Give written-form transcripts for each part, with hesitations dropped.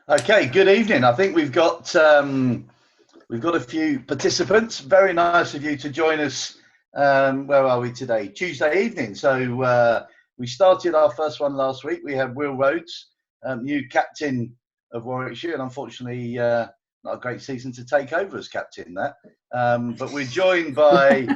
Okay, good evening. I think we've got a few participants. Very nice of you to join us. Where are we today? Tuesday evening. So we started our first one last week. We had Will Rhodes, new captain of Warwickshire, and unfortunately not a great season to take over as captain. But we're joined by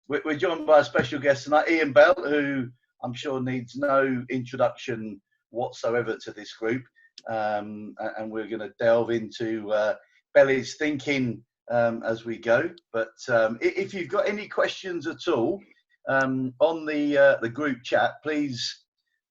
we're joined by a special guest tonight, Ian Bell, who I'm sure needs no introduction whatsoever to this group. And we're going to delve into Belly's thinking as we go. But if you've got any questions at all on the group chat, please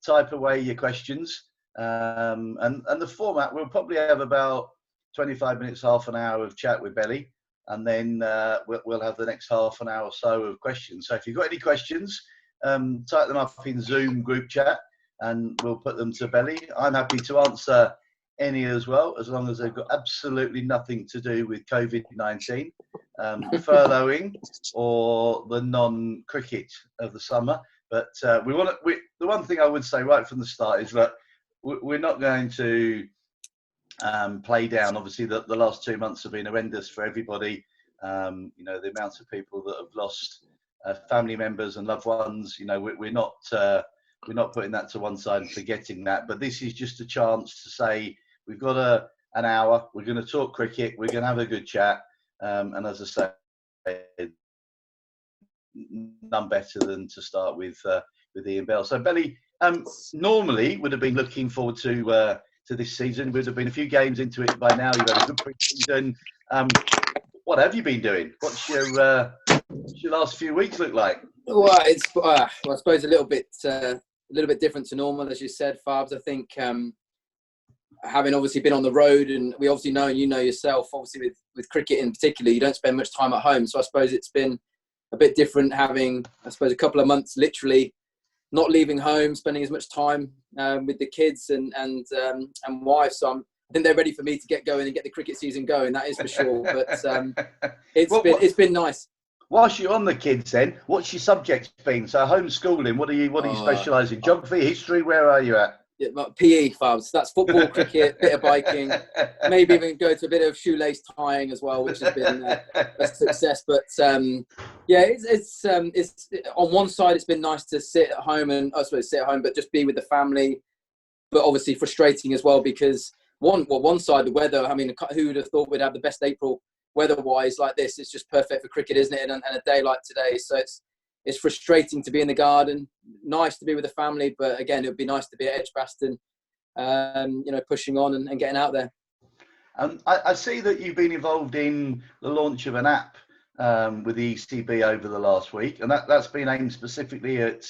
type away your questions. And the format, we'll probably have about 25 minutes, half an hour of chat with Belly, and then we'll have the next half an hour or so of questions. So if you've got any questions, type them up in Zoom group chat, and we'll put them to Belly. I'm happy to answer any as well, as long as they've got absolutely nothing to do with COVID-19, furloughing, or the non-cricket of the summer. But the one thing I would say right from the start is that we're not going to play down. Obviously, the last 2 months have been horrendous for everybody. The amount of people that have lost family members and loved ones. We're not putting that to one side and forgetting that. But this is just a chance to say we've got an hour. We're going to talk cricket. We're going to have a good chat. And as I say, none better than to start with Ian Bell. So Belly, normally would have been looking forward to this season. Would have been a few games into it by now. You've had a good pre-season. What have you been doing? What's your last few weeks look like? Well, it's I suppose a little bit different to normal, as you said, Farbs. I think having obviously been on the road, and we obviously know, and you know yourself, obviously with cricket in particular, you don't spend much time at home. So I suppose it's been a bit different having, I suppose, a couple of months literally not leaving home, spending as much time with the kids and wife. So I think they're ready for me to get going and get the cricket season going. That is for sure. But it's been nice. Whilst you're on the kids, then, what's your subjects been? So homeschooling. What do you specialise in? Geography, history. Where are you at? Yeah, PE, Fabs. That's football, cricket, bit of biking, maybe even go to a bit of shoelace tying as well, which has been a success. But it's on one side, it's been nice to sit at home but just be with the family. But obviously frustrating as well because one side, the weather. I mean, who would have thought we'd have the best April weather-wise like this? It's just perfect for cricket, isn't it? And a day like today, so it's frustrating to be in the garden. Nice to be with the family, but again, it would be nice to be at Edgbaston, pushing on and getting out there. I see that you've been involved in the launch of an app with the ECB over the last week, and that's been aimed specifically at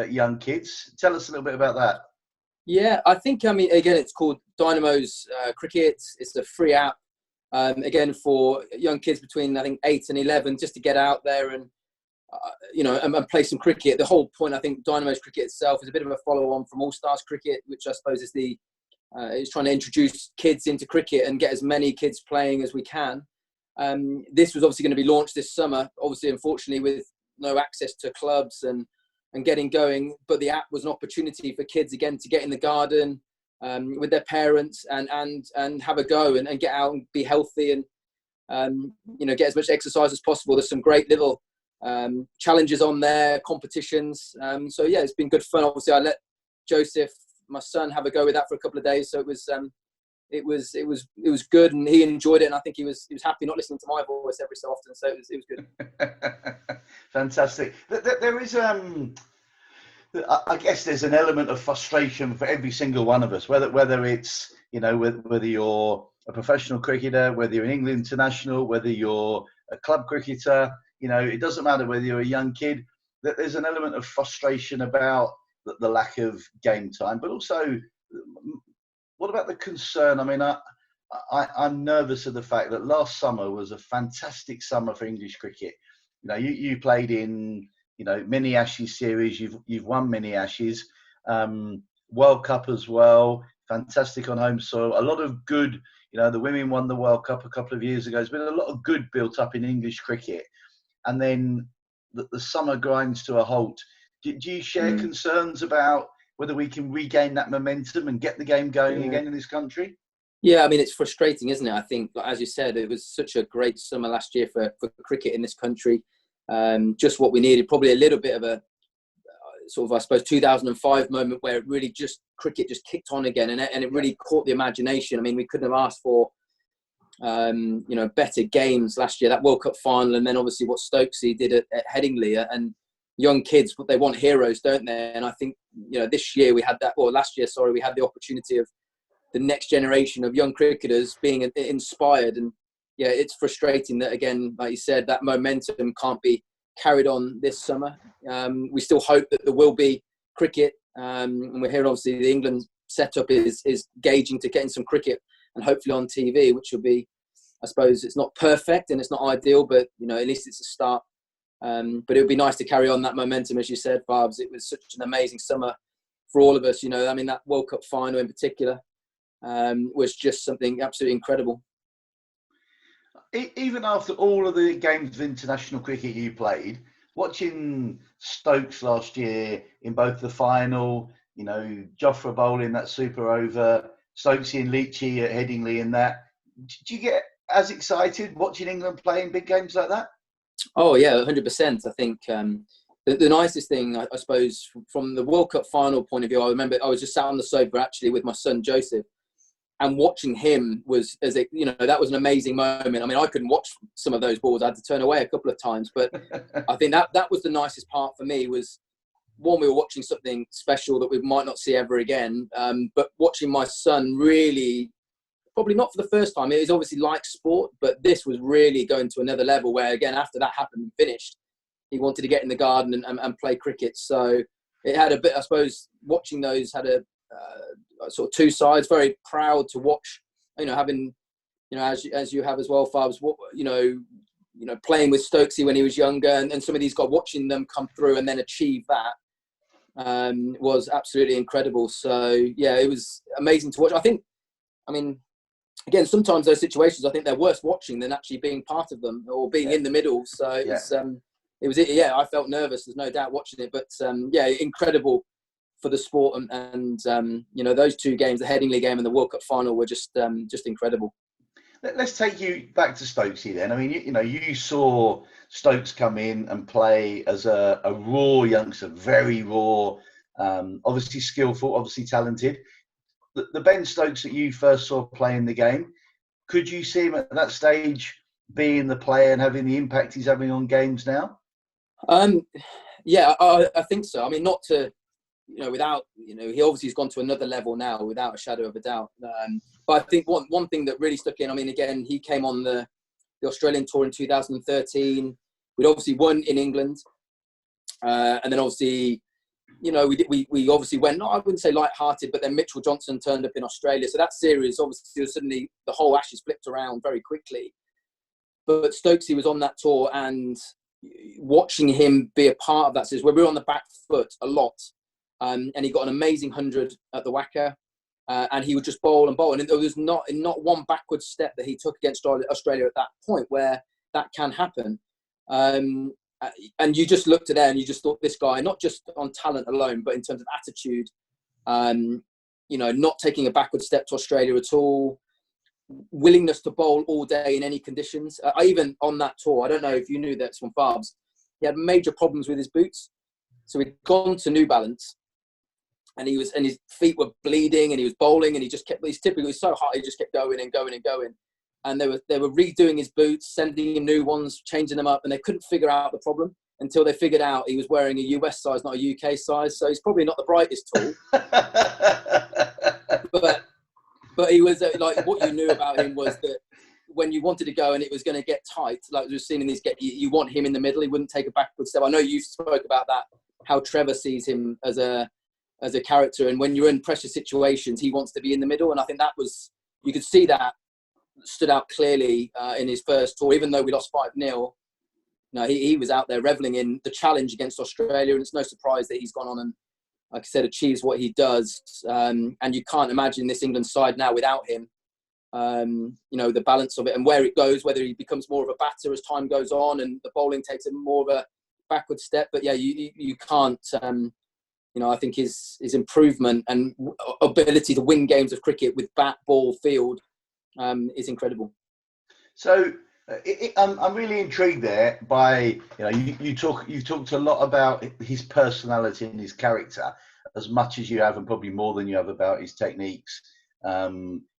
young kids. Tell us a little bit about that. Yeah, I think, again, it's called Dynamo's Cricket. It's a free app, again, for young kids between, I think, 8 and 11, just to get out there and and play some cricket. The whole point, I think, Dynamo's Cricket itself is a bit of a follow-on from All Stars Cricket, which I suppose is is trying to introduce kids into cricket and get as many kids playing as we can. This was obviously going to be launched this summer, obviously, unfortunately, with no access to clubs and getting going. But the app was an opportunity for kids, again, to get in the garden with their parents and have a go and get out and be healthy and, get as much exercise as possible. There's some great little challenges on there, competitions. So yeah, it's been good fun. Obviously, I let Joseph, my son, have a go with that for a couple of days. So it was good, and he enjoyed it. And I think he was happy not listening to my voice every so often. So it was good. Fantastic. There is I guess there's an element of frustration for every single one of us, whether it's whether you're a professional cricketer, whether you're an England international, whether you're a club cricketer. It doesn't matter whether you're a young kid, that there's an element of frustration about the lack of game time. But also, what about the concern? I mean, I'm nervous of the fact that last summer was a fantastic summer for English cricket. You played in, mini Ashes series. You've won mini Ashes, World Cup as well. Fantastic on home soil. A lot of good. The women won the World Cup a couple of years ago. There's been a lot of good built up in English cricket. And then the summer grinds to a halt. Do you share concerns about whether we can regain that momentum and get the game going again in this country? Yeah, I mean, it's frustrating, isn't it? I think, as you said, it was such a great summer last year for cricket in this country. Just what we needed, probably a little bit of a sort of, I suppose, 2005 moment where it really cricket just kicked on again, and it really caught the imagination. I mean, we couldn't have asked for, better games last year. That World Cup final, and then obviously what Stokesy did at Headingley, and young kids, they want heroes, don't they? And I think, this year we had that, or last year, sorry, we had the opportunity of the next generation of young cricketers being inspired. And yeah, it's frustrating that, again, like you said, that momentum can't be carried on this summer. We still hope that there will be cricket, and we're hearing obviously the England setup is gauging to getting some cricket and hopefully on TV, which will be, I suppose, it's not perfect and it's not ideal, but at least it's a start. But it would be nice to carry on that momentum, as you said, Barbs. It was such an amazing summer for all of us. I mean, that World Cup final in particular was just something absolutely incredible. Even after all of the games of international cricket you played, watching Stokes last year in both the final, Jofra bowling that super over, Stokesy and Leachy at Headingley in that, do you get as excited watching England playing big games like that? Oh yeah, 100%. I think the nicest thing, I suppose, from the World Cup final point of view, I remember I was just sat on the sofa actually with my son Joseph, and watching him was, that was an amazing moment. I mean, I couldn't watch some of those balls. I had to turn away a couple of times. But I think that was the nicest part for me was, one, we were watching something special that we might not see ever again. But watching my son really, probably not for the first time, it was obviously like sport, but this was really going to another level where, again, after that happened and finished, he wanted to get in the garden and play cricket. So it had a bit, I suppose, watching those had a sort of two sides. Very proud to watch, having, as you have as well, Farbs, playing with Stokesy when he was younger, and some of these guys, watching them come through and then achieve that was absolutely incredible. So yeah, it was amazing to watch. I mean, again, sometimes those situations, I think they're worse watching than actually being part of them or being in the middle. So it was, I felt nervous, there's no doubt watching it, but incredible for the sport, and those two games, the Headingley game and the World Cup final, were just incredible. Let's take you back to Stokesy then. I mean, you saw Stokes come in and play as a raw youngster, very raw, obviously skillful, obviously talented. The Ben Stokes that you first saw playing the game, could you see him at that stage being the player and having the impact he's having on games now? Yeah, I think so. I mean, not to, without, he obviously has gone to another level now, without a shadow of a doubt. But I think one thing that really stuck in, I mean, again, he came on the Australian tour in 2013. We'd obviously won in England. And then obviously, we obviously went, I wouldn't say light-hearted, but then Mitchell Johnson turned up in Australia. So that series, obviously, suddenly the whole Ashes flipped around very quickly. But Stokesy was on that tour, and watching him be a part of that series, where we were on the back foot a lot. And he got an amazing 100 at the Wacker, and he would just bowl and bowl. And there was not one backward step that he took against Australia at that point where that can happen. And you just looked at there and you just thought, this guy, not just on talent alone, but in terms of attitude, not taking a backward step to Australia at all, willingness to bowl all day in any conditions. Even on that tour, I don't know if you knew that from Farbs, he had major problems with his boots. So he'd gone to New Balance, and his feet were bleeding, and he was bowling, and he's typically so hot, he just kept going and going and going. And they were redoing his boots, sending him new ones, changing them up, and they couldn't figure out the problem until they figured out he was wearing a US size, not a UK size. So he's probably not the brightest tool. but he was like, what you knew about him was that when you wanted to go and it was going to get tight, like we've seen in these, you want him in the middle. He wouldn't take a backward step. I know you spoke about that, how Trevor sees him as a character, and when you're in pressure situations, he wants to be in the middle. And I think that was, you could see that stood out clearly in his first tour, even though we lost 5-0. He was out there reveling in the challenge against Australia, and it's no surprise that he's gone on and, like I said, achieves what he does. And you can't imagine this England side now without him. The balance of it and where it goes, whether he becomes more of a batter as time goes on and the bowling takes a more of a backward step. But yeah, you can't I think his improvement and ability to win games of cricket with bat, ball, field is incredible. So I'm really intrigued there by, you've talked a lot about his personality and his character, as much as you have, and probably more than you have, about his techniques.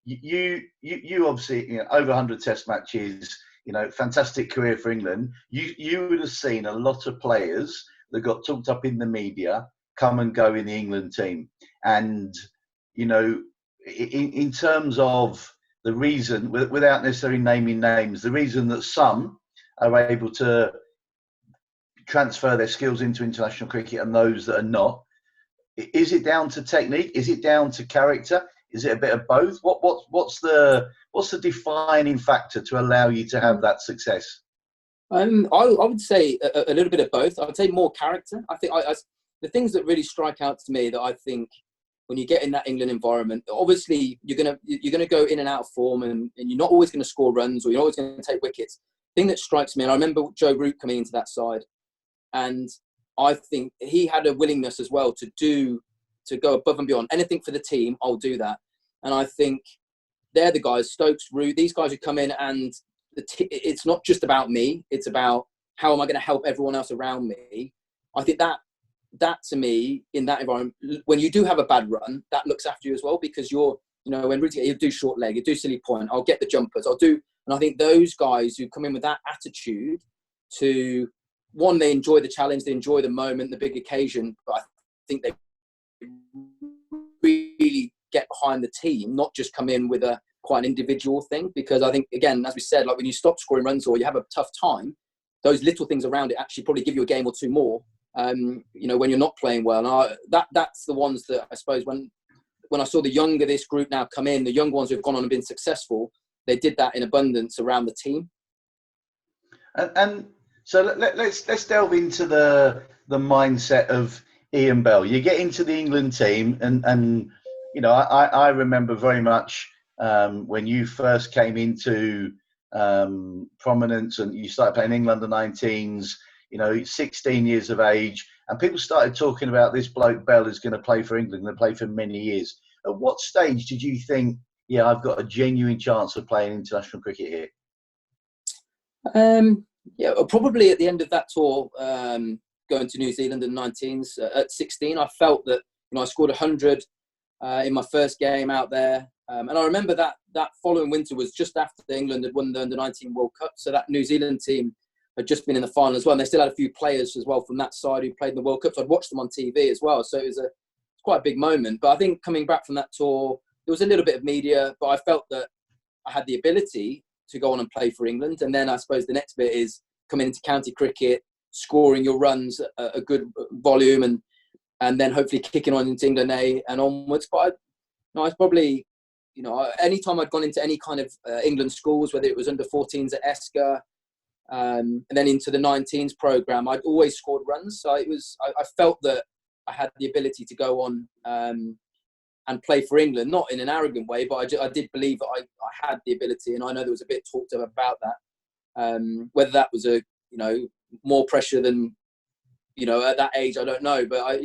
You obviously, over 100 Test matches, fantastic career for England. You would have seen a lot of players that got talked up in the media come and go in the England team, and in terms of the reason, without necessarily naming names, the reason that some are able to transfer their skills into international cricket and those that are not, is it down to technique? Is it down to character? Is it a bit of both? What's the defining factor to allow you to have that success? I would say a little bit of both. I would say more character. I think the things that really strike out to me, that I think when you get in that England environment, obviously you're gonna go in and out of form, and you're not always going to score runs, or you're always going to take wickets. The thing that strikes me, and I remember Joe Root coming into that side, and I think he had a willingness as well to go above and beyond. Anything for the team, I'll do that. And I think they're the guys, Stokes, Root, these guys who come in, and it's not just about me, it's about how am I going to help everyone else around me. I think that to me, in that environment, when you do have a bad run, that looks after you as well, because when Root, you do short leg, you do silly point, I'll get the jumpers, and I think those guys who come in with that attitude to, one, they enjoy the challenge, they enjoy the moment, the big occasion, but I think they really get behind the team, not just come in with a quite an individual thing. Because I think, again, as we said, like when you stop scoring runs or you have a tough time, those little things around it actually probably give you a game or two more, when you're not playing well. And that's the ones that I suppose when I saw the younger this group now come in, the young ones who've gone on and been successful, they did that in abundance around the team. And so let's delve into the mindset of Ian Bell. You get into the England team, and I remember very much when you first came into prominence and you started playing England under-19s, 16 years of age, and people started talking about this bloke Bell is going to play for England and play for many years. At what stage did you think, I've got a genuine chance of playing international cricket here? Probably at the end of that tour, going to New Zealand in the 19s, at 16, I felt that I scored 100 in my first game out there, and I remember that following winter was just after England had won the under-19 World Cup, so that New Zealand team had just been in the final as well, and they still had a few players as well from that side who played in the World Cup, so I'd watched them on TV as well, so it was quite a big moment. But I think coming back from that tour, there was a little bit of media, but I felt that I had the ability to go on and play for England. And then I suppose the next bit is coming into county cricket, scoring your runs at a good volume, and then hopefully kicking on into England A and onwards. But I was probably, any time I'd gone into any kind of England schools, whether it was under 14s at Esker, and then into the 19s program, I'd always scored runs. So I felt that I had the ability to go on and play for England, not in an arrogant way, but I did believe that I had the ability, and I know there was a bit talked about that. Whether that was more pressure than at that age, I don't know, but I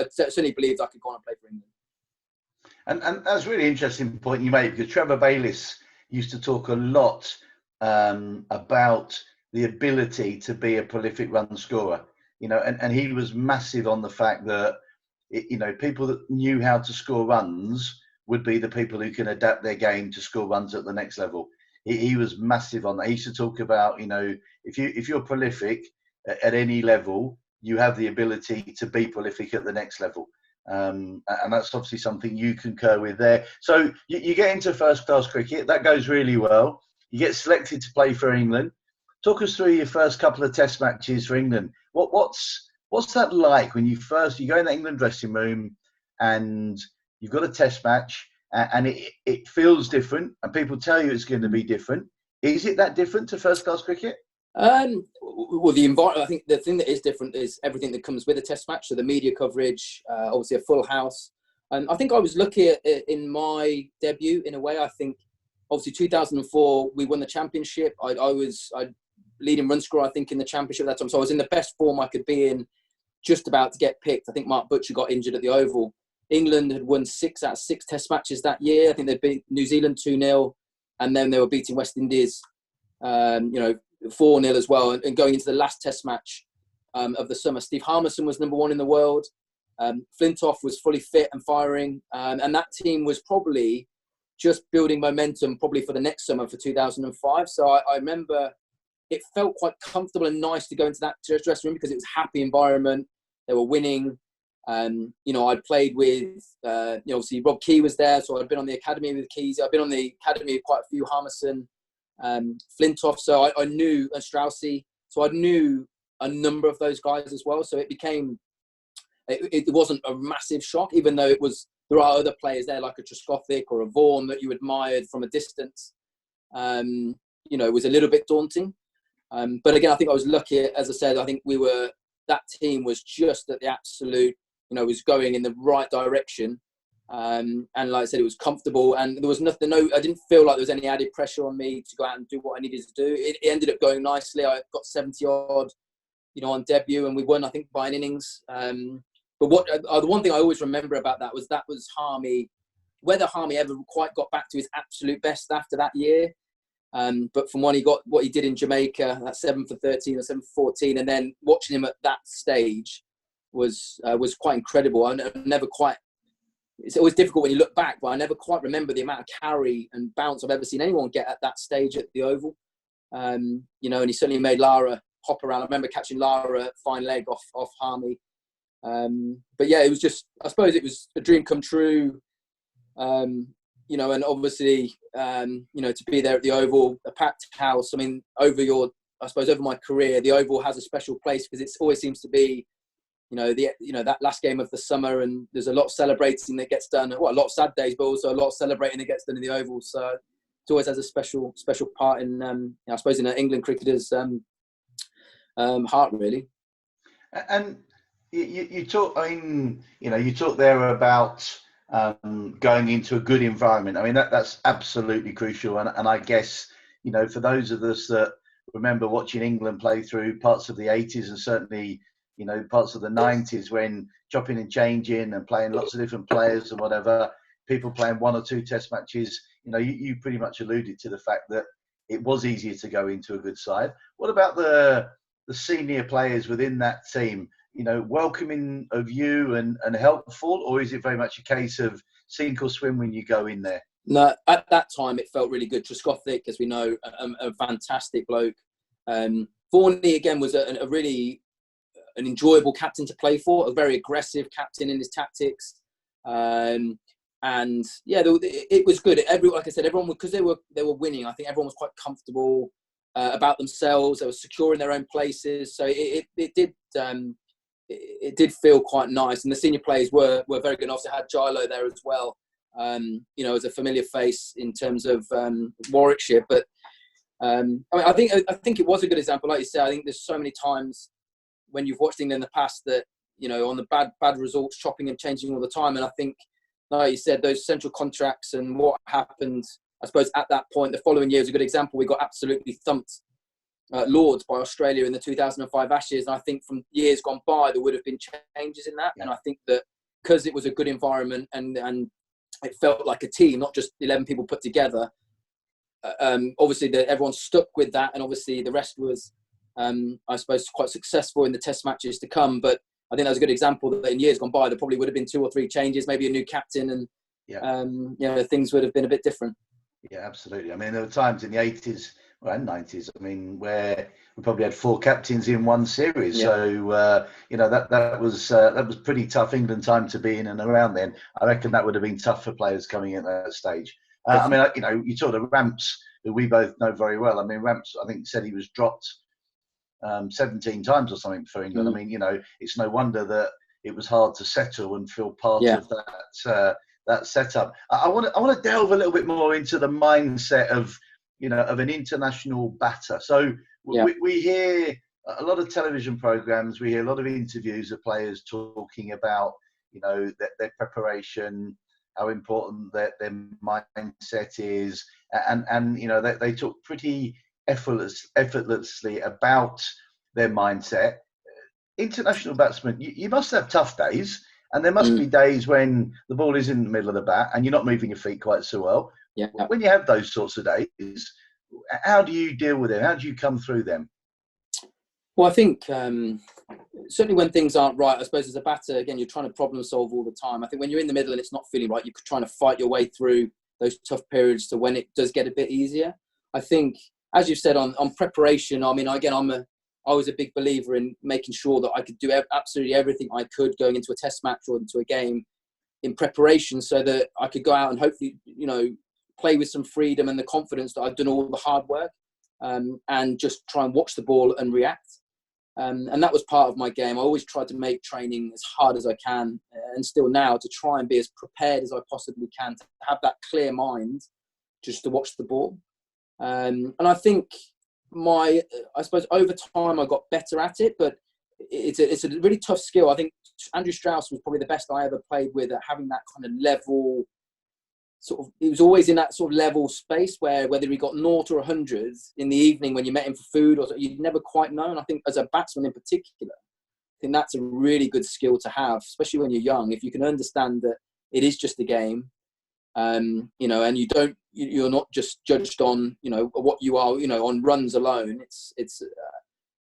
certainly believed I could go on and play for England. And that's a really interesting point you made, because Trevor Bayliss used to talk a lot about the ability to be a prolific run scorer, and he was massive on the fact that people that knew how to score runs would be the people who can adapt their game to score runs at the next level. He was massive on that. He used to talk about, if you're prolific at any level, you have the ability to be prolific at the next level. And that's obviously something you concur with there. So you get into first class cricket, that goes really well. You get selected to play for England. Talk us through your first couple of test matches for England. What's that like when you go in the England dressing room and you've got a test match and it feels different and people tell you it's going to be different? Is it that different to first class cricket? Well, the environment, I think the thing that is different is everything that comes with a test match. So the media coverage, obviously a full house. And I think I was lucky in my debut in a way. I think obviously 2004, we won the championship. I leading run scorer, I think, in the championship at that time. So I was in the best form I could be in just about to get picked. I think Mark Butcher got injured at the Oval. England had won 6 out of 6 Test matches that year. I think they beat New Zealand 2-0, and then they were beating West Indies, 4-0 as well. And going into the last Test match of the summer, Steve Harmison was number 1 in the world. Flintoff was fully fit and firing, and that team was probably just building momentum probably for the next summer for 2005. So I remember it felt quite comfortable and nice to go into that dressing room because it was a happy environment. They were winning. I'd played with, obviously Rob Key was there, so I'd been on the academy with Keys. I'd been on the academy with quite a few, Harmison, Flintoff. So I knew, and Straussy. So I knew a number of those guys as well. So it wasn't a massive shock, even though there are other players there like a Trescothick or a Vaughan that you admired from a distance. It was a little bit daunting. But again, I think I was lucky. As I said, I think that team was just at the absolute, was going in the right direction. And like I said, it was comfortable, and there was nothing, I didn't feel like there was any added pressure on me to go out and do what I needed to do. It ended up going nicely. I got 70 odd, on debut, and we won, I think, by an innings. But the one thing I always remember about that was Harmy, whether Harmy ever quite got back to his absolute best after that year. But from when he got what he did in Jamaica, that 7 for 13 or 7 for 14, and then watching him at that stage was quite incredible. It's always difficult when you look back, but I never quite remember the amount of carry and bounce I've ever seen anyone get at that stage at the Oval. And he certainly made Lara hop around. I remember catching Lara fine leg off Harmy. But yeah, it was just, I suppose it was a dream come true. And obviously, to be there at the Oval, a packed house. I mean, over my career, the Oval has a special place because it always seems to be, that last game of the summer, and there's a lot of celebrating that gets done. Well, a lot of sad days, but also a lot of celebrating that gets done in the Oval. So it always has a special part in, I suppose, in an England cricketer's heart, really. And you talk. I mean, you talk there about going into a good environment. I mean, that's absolutely crucial. And I guess, for those of us that remember watching England play through parts of the 80s and certainly, parts of the 90s when chopping and changing and playing lots of different players and whatever, people playing 1 or 2 Test matches, you pretty much alluded to the fact that it was easier to go into a good side. What about the senior players within that team? Welcoming of you and helpful, or is it very much a case of sink or swim when you go in there? No, at that time it felt really good. Trescothick, as we know, a fantastic bloke. Vaughan again was a really an enjoyable captain to play for, a very aggressive captain in his tactics. And yeah, it was good. Like I said, everyone, because they were winning, I think everyone was quite comfortable about themselves. They were secure in their own places. So it did feel quite nice. And the senior players were very good. And also had Gilo there as well, as a familiar face in terms of Warwickshire. But I think it was a good example. Like you said, I think there's so many times when you've watched England in the past that, on the bad results, chopping and changing all the time. And I think, like you said, those central contracts and what happened, I suppose, at that point, the following year is a good example. We got absolutely thumped Lords by Australia in the 2005 Ashes. And I think from years gone by, there would have been changes in that. Yeah. And I think that because it was a good environment and it felt like a team, not just 11 people put together, obviously everyone stuck with that. And obviously the rest was, I suppose, quite successful in the Test matches to come. But I think that was a good example that in years gone by, there probably would have been 2 or 3 changes, maybe a new captain, and things would have been a bit different. Yeah, absolutely. I mean, there were times in the 80s and 90s, I mean, where we probably had 4 captains in one series. Yeah. So, that was pretty tough England time to be in and around then. I reckon that would have been tough for players coming in at that stage. I mean, you talked of Ramps, who we both know very well. I mean, Ramps, I think, said he was dropped 17 times or something for England. I mean, it's no wonder that it was hard to settle and feel part of that setup. I want to delve a little bit more into the mindset of an international batter. So we hear a lot of television programs, we hear a lot of interviews of players talking about their preparation, how important their mindset is, and they talk pretty effortlessly about their mindset. international batsmen, you must have tough days, and there must be Mm. days when the ball is in the middle of the bat and you're not moving your feet quite so well. Yeah. When you have those sorts of days, how do you deal with them? How do you come through them? Well, I think certainly when things aren't right, I suppose as a batter, again, you're trying to problem solve all the time. I think when you're in the middle and it's not feeling right, you're trying to fight your way through those tough periods to when it does get a bit easier. I think, as you've said on preparation, I mean, again, I was a big believer in making sure that I could do absolutely everything I could going into a test match or into a game in preparation, so that I could go out and hopefully, play with some freedom and the confidence that I've done all the hard work, and just try and watch the ball and react. And that was part of my game. I always tried to make training as hard as I can, and still now, to try and be as prepared as I possibly can, to have that clear mind just to watch the ball. And I think I suppose over time I got better at it, but it's a really tough skill. I think Andrew Strauss was probably the best I ever played with at having that kind of level, he was always in that sort of level space where whether he got 0 or 100 in the evening when you met him for food, or you'd never quite know. And I think as a batsman in particular, I think that's a really good skill to have, especially when you're young. If you can understand that it is just a game, and you're not just judged on, what you are, on runs alone. It's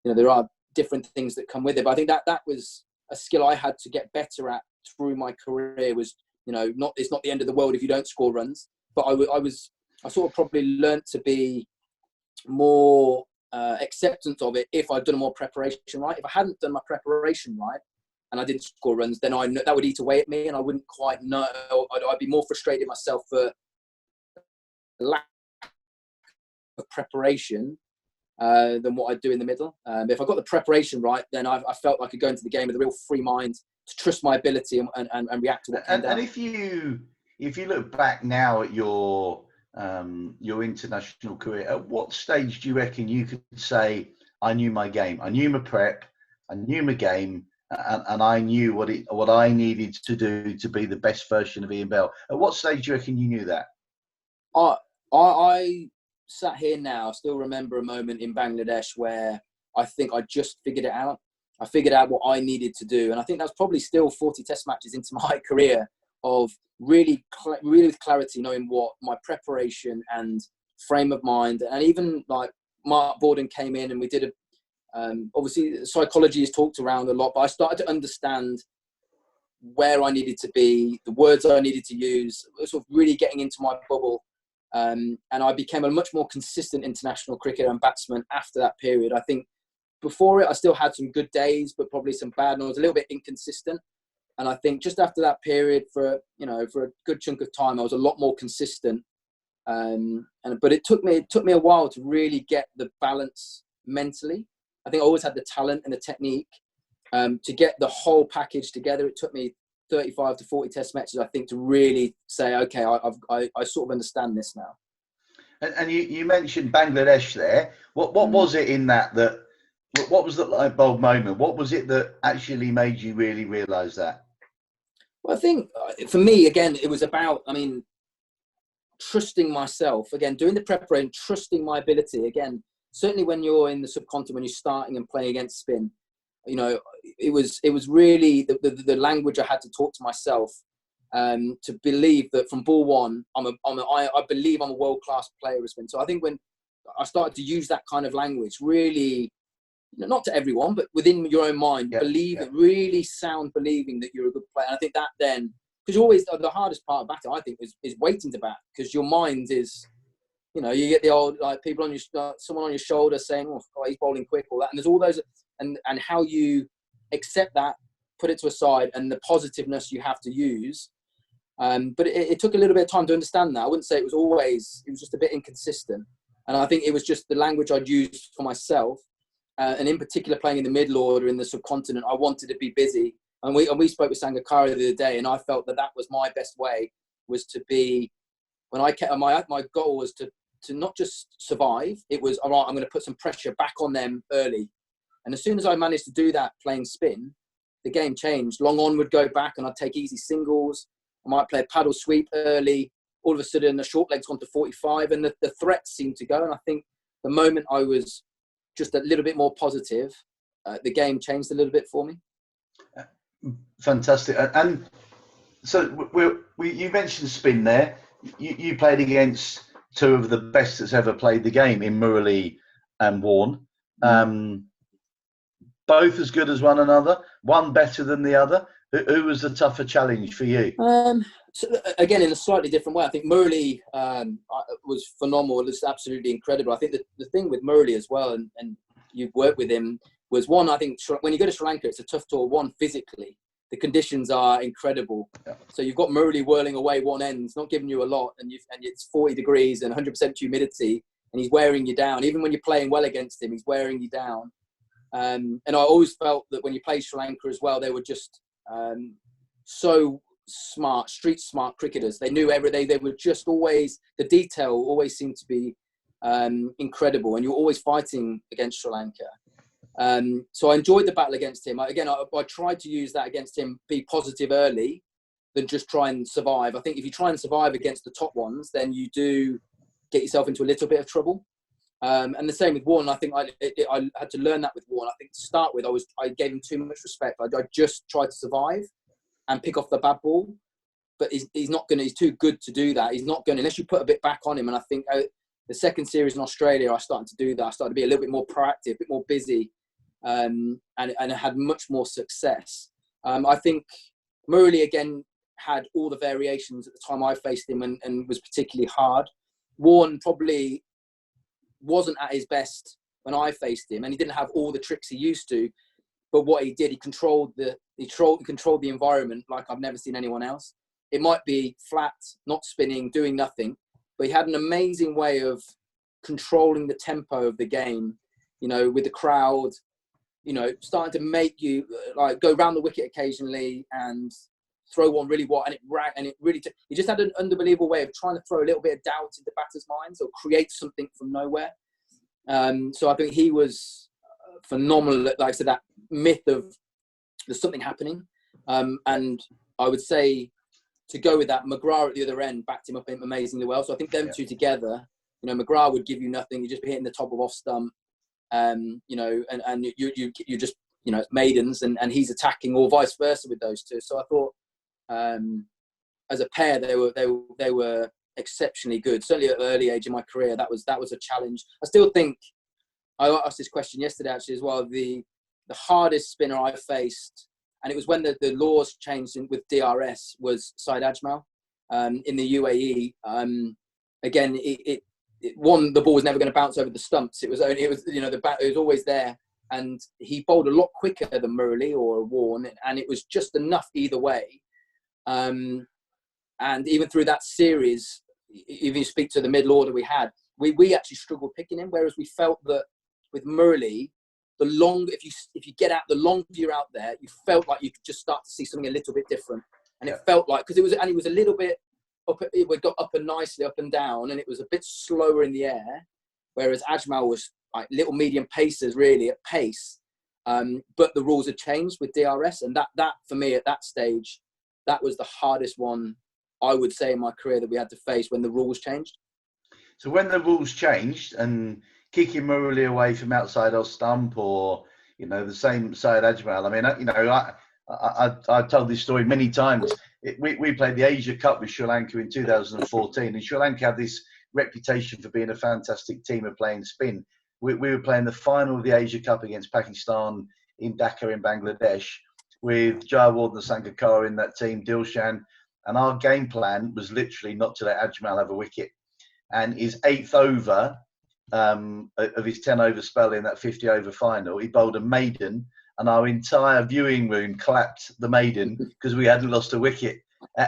there are different things that come with it. But I think that was a skill I had to get better at through my career. Was it's not the end of the world if you don't score runs, but I sort of probably learnt to be more acceptance of it if I'd done more preparation right. If I hadn't done my preparation right and I didn't score runs, then I know that would eat away at me, and I wouldn't quite know. I'd be more frustrated myself for lack of preparation than what I do in the middle. If I got the preparation right, then I felt I could go into the game with a real free mind, to trust my ability and react to what came down. And if you look back now at your international career, at what stage do you reckon you could say, I knew my game, I knew my prep, I knew my game, and I knew what I needed to do to be the best version of Ian Bell? At what stage do you reckon you knew that? I sat here now, still remember a moment in Bangladesh where I think I just figured it out. I figured out what I needed to do. And I think that's probably still 40 test matches into my career of really with clarity, knowing what my preparation and frame of mind, and even like Mark Borden came in and we did obviously psychology is talked around a lot, but I started to understand where I needed to be, the words I needed to use, sort of really getting into my bubble. And I became a much more consistent international cricketer and batsman after that period. I think before it, I still had some good days, but probably some bad, and I was a little bit inconsistent. And I think just after that period, for a good chunk of time, I was a lot more consistent. But it took me a while to really get the balance mentally. I think I always had the talent and the technique. To get the whole package together, it took me 35 to 40 test matches, I think, to really say, okay, I sort of understand this now. And you mentioned Bangladesh there. What was it in that what was the light bulb moment? What was it that actually made you really realise that? Well, I think for me, again, it was about, trusting myself. Again, doing the preparation, trusting my ability. Again, certainly when you're in the subcontinent, when you're starting and playing against spin, it was really the language I had to talk to myself to believe that from ball one, I believe I'm a world-class player of spin. So I think when I started to use that kind of language, really, not to everyone, but within your own mind, really sound believing that you're a good player. And I think that then, because always the hardest part of batting, I think, is waiting to bat, because your mind is, you get the old, like, people on your, someone on your shoulder saying, oh, God, he's bowling quick, all that. And there's all those, and how you accept that, put it to a side, and the positiveness you have to use. But it took a little bit of time to understand that. I wouldn't say it was just a bit inconsistent. And I think it was just the language I'd used for myself. And in particular, playing in the middle order in the subcontinent, I wanted to be busy. And we spoke with Sangakkara the other day, and I felt that was my best way, was to be, when I kept, my goal was to not just survive. It was, all right, I'm going to put some pressure back on them early. And as soon as I managed to do that playing spin, the game changed. Long on would go back and I'd take easy singles. I might play a paddle sweep early. All of a sudden, the short leg's gone to 45 and the threats seemed to go. And I think the moment I was just a little bit more positive, the game changed a little bit for me. Fantastic. And so you mentioned spin there. You played against two of the best that's ever played the game in Murali and Warne. Both as good as one another, one better than the other. Who was the tougher challenge for you? So again, in a slightly different way. I think Murali was phenomenal. It was absolutely incredible. I think the thing with Murali as well, and you've worked with him, was one, I think when you go to Sri Lanka, it's a tough tour. One, physically, the conditions are incredible. Yeah. So you've got Murali whirling away one end, it's not giving you a lot, and it's 40 degrees and 100% humidity, and he's wearing you down. Even when you're playing well against him, he's wearing you down. And I always felt that when you play Sri Lanka as well, they were just so smart, street smart cricketers. They knew everything. They were just always, the detail always seemed to be incredible, and you're always fighting against Sri Lanka. So I enjoyed the battle against him. I tried to use that against him, be positive early, than just try and survive. I think if you try and survive against the top ones, then you do get yourself into a little bit of trouble. And the same with Warne. I think I had to learn that with Warne. I think to start with, I gave him too much respect. I just tried to survive and pick off the bad ball. But he's not going to, he's too good to do that. He's not going to, unless you put a bit back on him. And I think the second series in Australia, I started to do that. I started to be a little bit more proactive, a bit more busy, and I had much more success. I think Murali, again, had all the variations at the time I faced him and was particularly hard. Warne probably wasn't at his best when I faced him, and he didn't have all the tricks he used to. But what he did, he controlled the environment like I've never seen anyone else. It might be flat, not spinning, doing nothing, but he had an amazing way of controlling the tempo of the game. You know, with the crowd, you know, starting to make you like go round the wicket occasionally and throw one really wide, and it really he just had an unbelievable way of trying to throw a little bit of doubt into batters' minds or create something from nowhere. So I think he was phenomenal. Like I said, that myth of there's something happening, and I would say to go with that, McGrath at the other end backed him up amazingly well. So I think them two together, you know, McGrath would give you nothing. You just be hitting the top of off stump, you know, and you just, you know, maidens, and he's attacking, or vice versa with those two. So I thought, as a pair, they were exceptionally good. Certainly at an early age in my career, that was a challenge. I still think, I asked this question yesterday actually as well, the hardest spinner I faced, and it was when the laws changed with DRS, was Syed Ajmal in the UAE. Again, the ball was never going to bounce over the stumps. It was you know, it was always there, and he bowled a lot quicker than Murali or Warne, and it was just enough either way. And even through that series, if you speak to the middle order we had, we actually struggled picking him, whereas we felt that with Murali, if you get out, the longer you're out there, you felt like you could just start to see something a little bit different. And it felt like, because he was a little bit it got up and nicely up and down, and it was a bit slower in the air, whereas Ajmal was like little medium pacers really at pace. But the rules had changed with DRS, and that for me at that stage, that was the hardest one I would say in my career that we had to face when the rules changed. So when the rules changed and kicking Murali away from outside off stump, or, you know, the same side Ajmal, I mean, you know, I've told this story many times. We played the Asia Cup with Sri Lanka in 2014, and Sri Lanka have this reputation for being a fantastic team of playing spin. We were playing the final of the Asia Cup against Pakistan in Dhaka in Bangladesh, with Jawad and Sangakkara in that team, Dilshan, and our game plan was literally not to let Ajmal have a wicket. And his 8th over of his 10-over spell in that 50-over final, he bowled a maiden, and our entire viewing room clapped the maiden because we hadn't lost a wicket.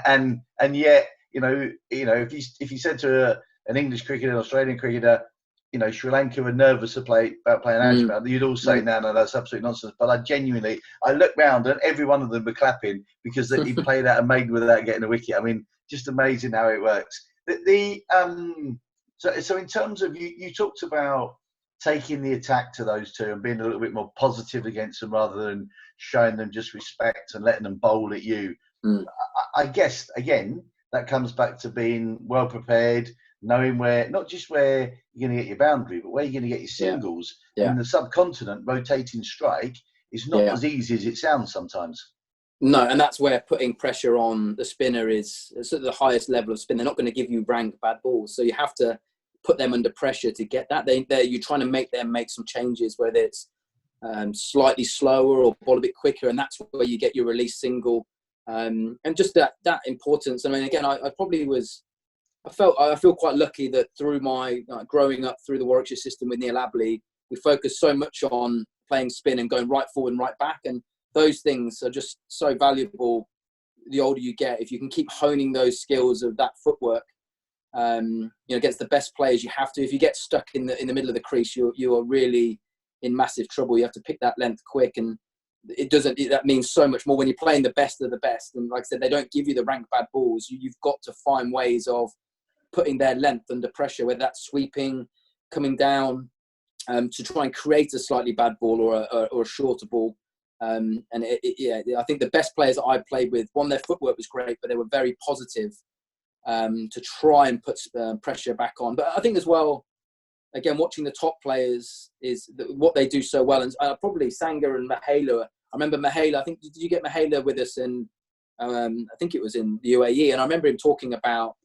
And yet, you know, if you said to an English cricketer, an Australian cricketer, you know, Sri Lanka were nervous about playing Ajmal, you'd all say, no, that's absolute nonsense. But I looked round and every one of them were clapping because he played out a maiden without getting a wicket. I mean, just amazing how it works. So in terms of, you talked about taking the attack to those two and being a little bit more positive against them rather than showing them just respect and letting them bowl at you. I guess, again, that comes back to being well prepared, knowing where, not just where you're going to get your boundary, but where you're going to get your singles. Yeah. And the subcontinent rotating strike is not as easy as it sounds sometimes. No, and that's where putting pressure on the spinner is at the highest level of spin. They're not going to give you rank bad balls, so you have to put them under pressure to get that. You're trying to make them make some changes, whether it's slightly slower or ball a bit quicker, and that's where you get your release single. And just that importance. I mean, again, I feel quite lucky that through my growing up through the Warwickshire system with Neil Abley, we focus so much on playing spin and going right forward and right back, and those things are just so valuable the older you get. If you can keep honing those skills of that footwork, against the best players, you have to. If you get stuck in the middle of the crease, you are really in massive trouble. You have to pick that length quick, and that means so much more when you're playing the best of the best. And like I said, they don't give you the rank bad balls. You've got to find ways of putting their length under pressure, whether that's sweeping, coming down, to try and create a slightly bad ball or a shorter ball. I think the best players that I played with, their footwork was great, but they were very positive to try and put pressure back on. But I think as well, again, watching the top players is what they do so well. And probably Sangha and Mahela. I remember Mahela, I think, did you get Mahela with us in, I think it was in the UAE. And I remember him talking about,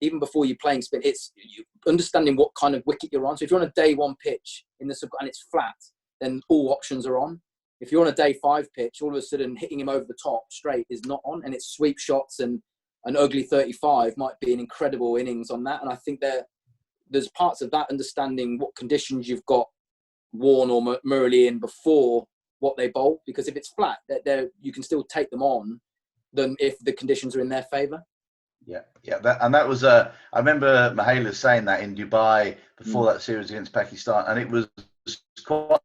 even before you playing spin, it's you understanding what kind of wicket you're on. So if you're on a day one pitch and it's flat, then all options are on. If you're on a day 5 pitch, all of a sudden hitting him over the top straight is not on, and it's sweep shots, and an ugly 35 might be an incredible innings on that. And I think there's parts of that understanding what conditions you've got Warne or Murley in before what they bowl, because if it's flat, you can still take them on than if the conditions are in their favour. Yeah. That was I remember Mahela saying that in Dubai before that series against Pakistan, and it was quite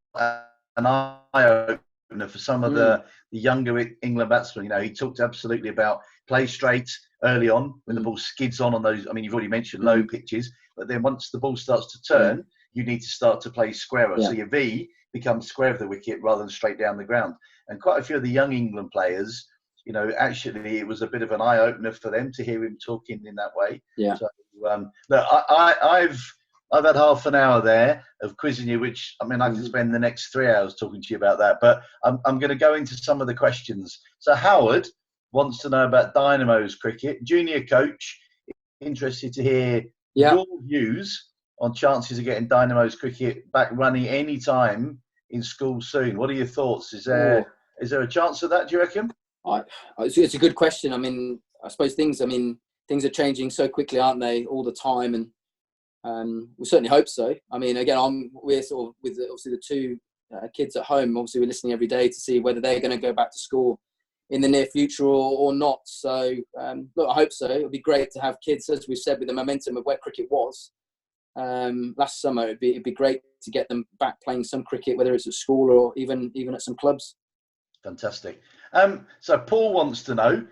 an eye-opener for some of the younger England batsmen. He talked absolutely about play straight early on when the ball skids on those. I mean, you've already mentioned low pitches, but then once the ball starts to turn, you need to start to play squarer. So your V becomes square of the wicket rather than straight down the ground. And quite a few of the young England players, actually it was a bit of an eye-opener for them to hear him talking in that way. Yeah. So, look, I've had half an hour there of quizzing you, which, I mean, I can spend the next 3 hours talking to you about that, but I'm going to go into some of the questions. So Howard wants to know about Dynamo's cricket. Junior coach, interested to hear your views on chances of getting Dynamo's cricket back running any time in school soon. What are your thoughts? Is there a chance of that, do you reckon? It's a good question. I mean, I suppose things are changing so quickly, aren't they, all the time? And we certainly hope so. I mean, again, we're sort of with obviously the 2 kids at home. Obviously, we're listening every day to see whether they're going to go back to school in the near future or not. So, look, I hope so. It would be great to have kids, as we've said, with the momentum of where cricket was last summer. It'd be great to get them back playing some cricket, whether it's at school or even at some clubs. Fantastic. So Paul wants to know.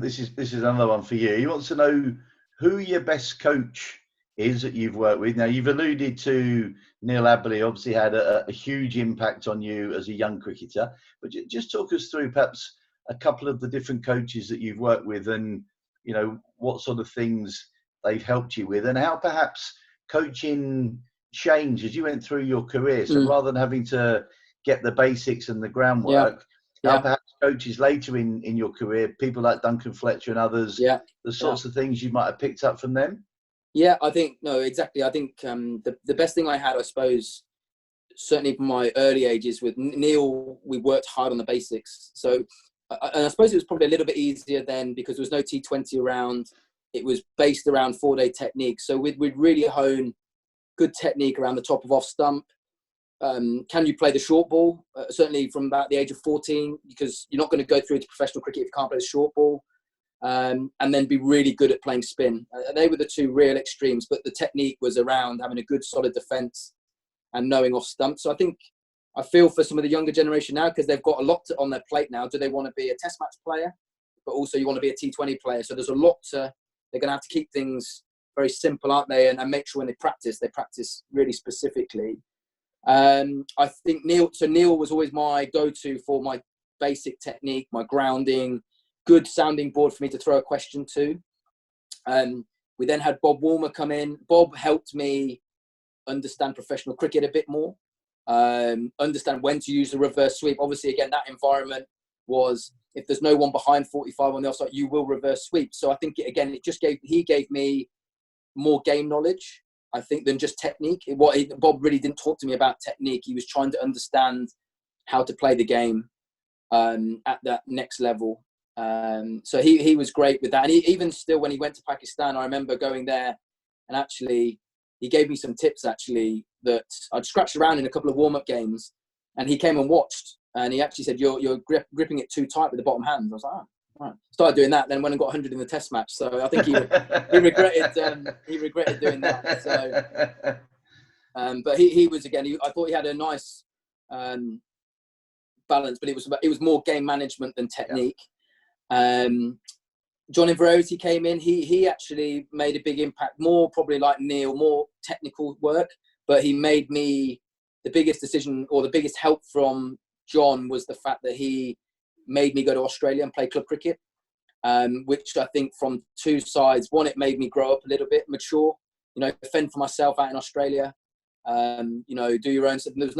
This is another one for you. He wants to know who your best coach is that you've worked with. Now, you've alluded to Neil Abley, obviously had a huge impact on you as a young cricketer, but just talk us through perhaps a couple of the different coaches that you've worked with, and what sort of things they've helped you with, and how perhaps coaching changed as you went through your career. So rather than having to get the basics and the groundwork, how perhaps coaches later in your career, people like Duncan Fletcher and others, the sorts of things you might have picked up from them. Yeah, I think, no, exactly. I think the best thing I had, I suppose, certainly from my early ages with Neil, we worked hard on the basics. So, and I suppose it was probably a little bit easier then because there was no T20 around. It was based around 4-day technique. So we'd really hone good technique around the top of off stump. Can you play the short ball? Certainly from about the age of 14, because you're not going to go through to professional cricket if you can't play the short ball. And then be really good at playing spin. They were the 2 real extremes, but the technique was around having a good solid defence and knowing off stump. So I feel for some of the younger generation now, because they've got a lot on their plate now. Do they want to be a test match player, but also you want to be a T20 player? So there's a lot they're going to have to keep things very simple, aren't they? And make sure when they practice really specifically. I think Neil was always my go-to for my basic technique, my grounding, good sounding board for me to throw a question to. We then had Bob Warmer come in. Bob helped me understand professional cricket a bit more, understand when to use the reverse sweep. Obviously, again, that environment was, if there's no one behind 45 on the offside, you will reverse sweep. So I think, he gave me more game knowledge, I think, than just technique. Bob really didn't talk to me about technique. He was trying to understand how to play the game at that next level. So he was great with that. And even still, when he went to Pakistan, I remember going there, and actually he gave me some tips actually that I'd scratched around in a couple of warm-up games, and he came and watched, and he actually said, you're gripping it too tight with the bottom hand. I was like, oh, right. Started doing that, then went and got 100 in the test match. So I think he regretted doing that. So, but he was, again, I thought he had a nice balance, but it was more game management than technique. Yeah. John Inverarity came in. He actually made a big impact, more probably like Neil, more technical work, but he made me, the biggest decision or the biggest help from John was the fact that he made me go to Australia and play club cricket, which I think from two sides. One, it made me grow up a little bit, mature, fend for myself out in Australia, do your own stuff. There was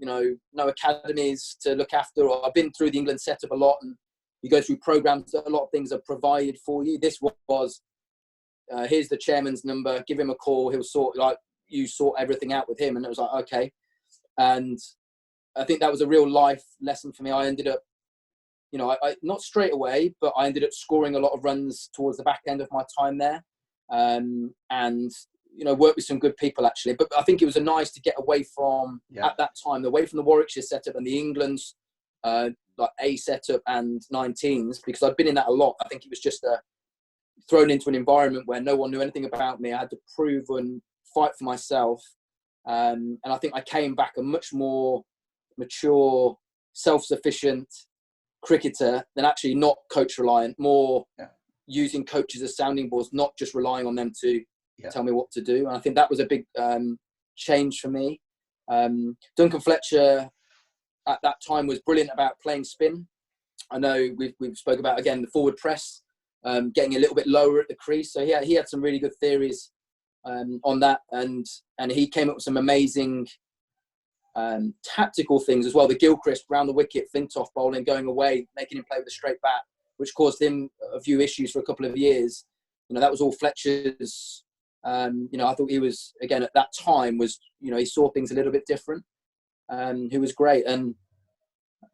no academies to look after. Or I've been through the England setup a lot, and you go through programs that a lot of things are provided for you. This was, here's the chairman's number, give him a call, he'll sort everything out with him. And it was like, okay. And I think that was a real life lesson for me. I ended up, I not straight away, but I ended up scoring a lot of runs towards the back end of my time there. And, worked with some good people actually. But I think it was nice to get away from, at that time, away from the Warwickshire setup and the England's, like A setup and 19s, because I'd been in that a lot. I think it was just thrown into an environment where no one knew anything about me. I had to prove and fight for myself. And I think I came back a much more mature, self-sufficient cricketer than actually not coach reliant, more using coaches as sounding boards, not just relying on them to tell me what to do. And I think that was a big change for me. Duncan Fletcher at that time was brilliant about playing spin. I know we've spoke about, again, the forward press, getting a little bit lower at the crease. So he had some really good theories on that, and he came up with some amazing tactical things as well. The Gilchrist round the wicket, Flintoff bowling, going away, making him play with a straight bat, which caused him a few issues for a couple of years. That was all Fletcher's. I thought he was, again, at that time was, he saw things a little bit different. Who was great. And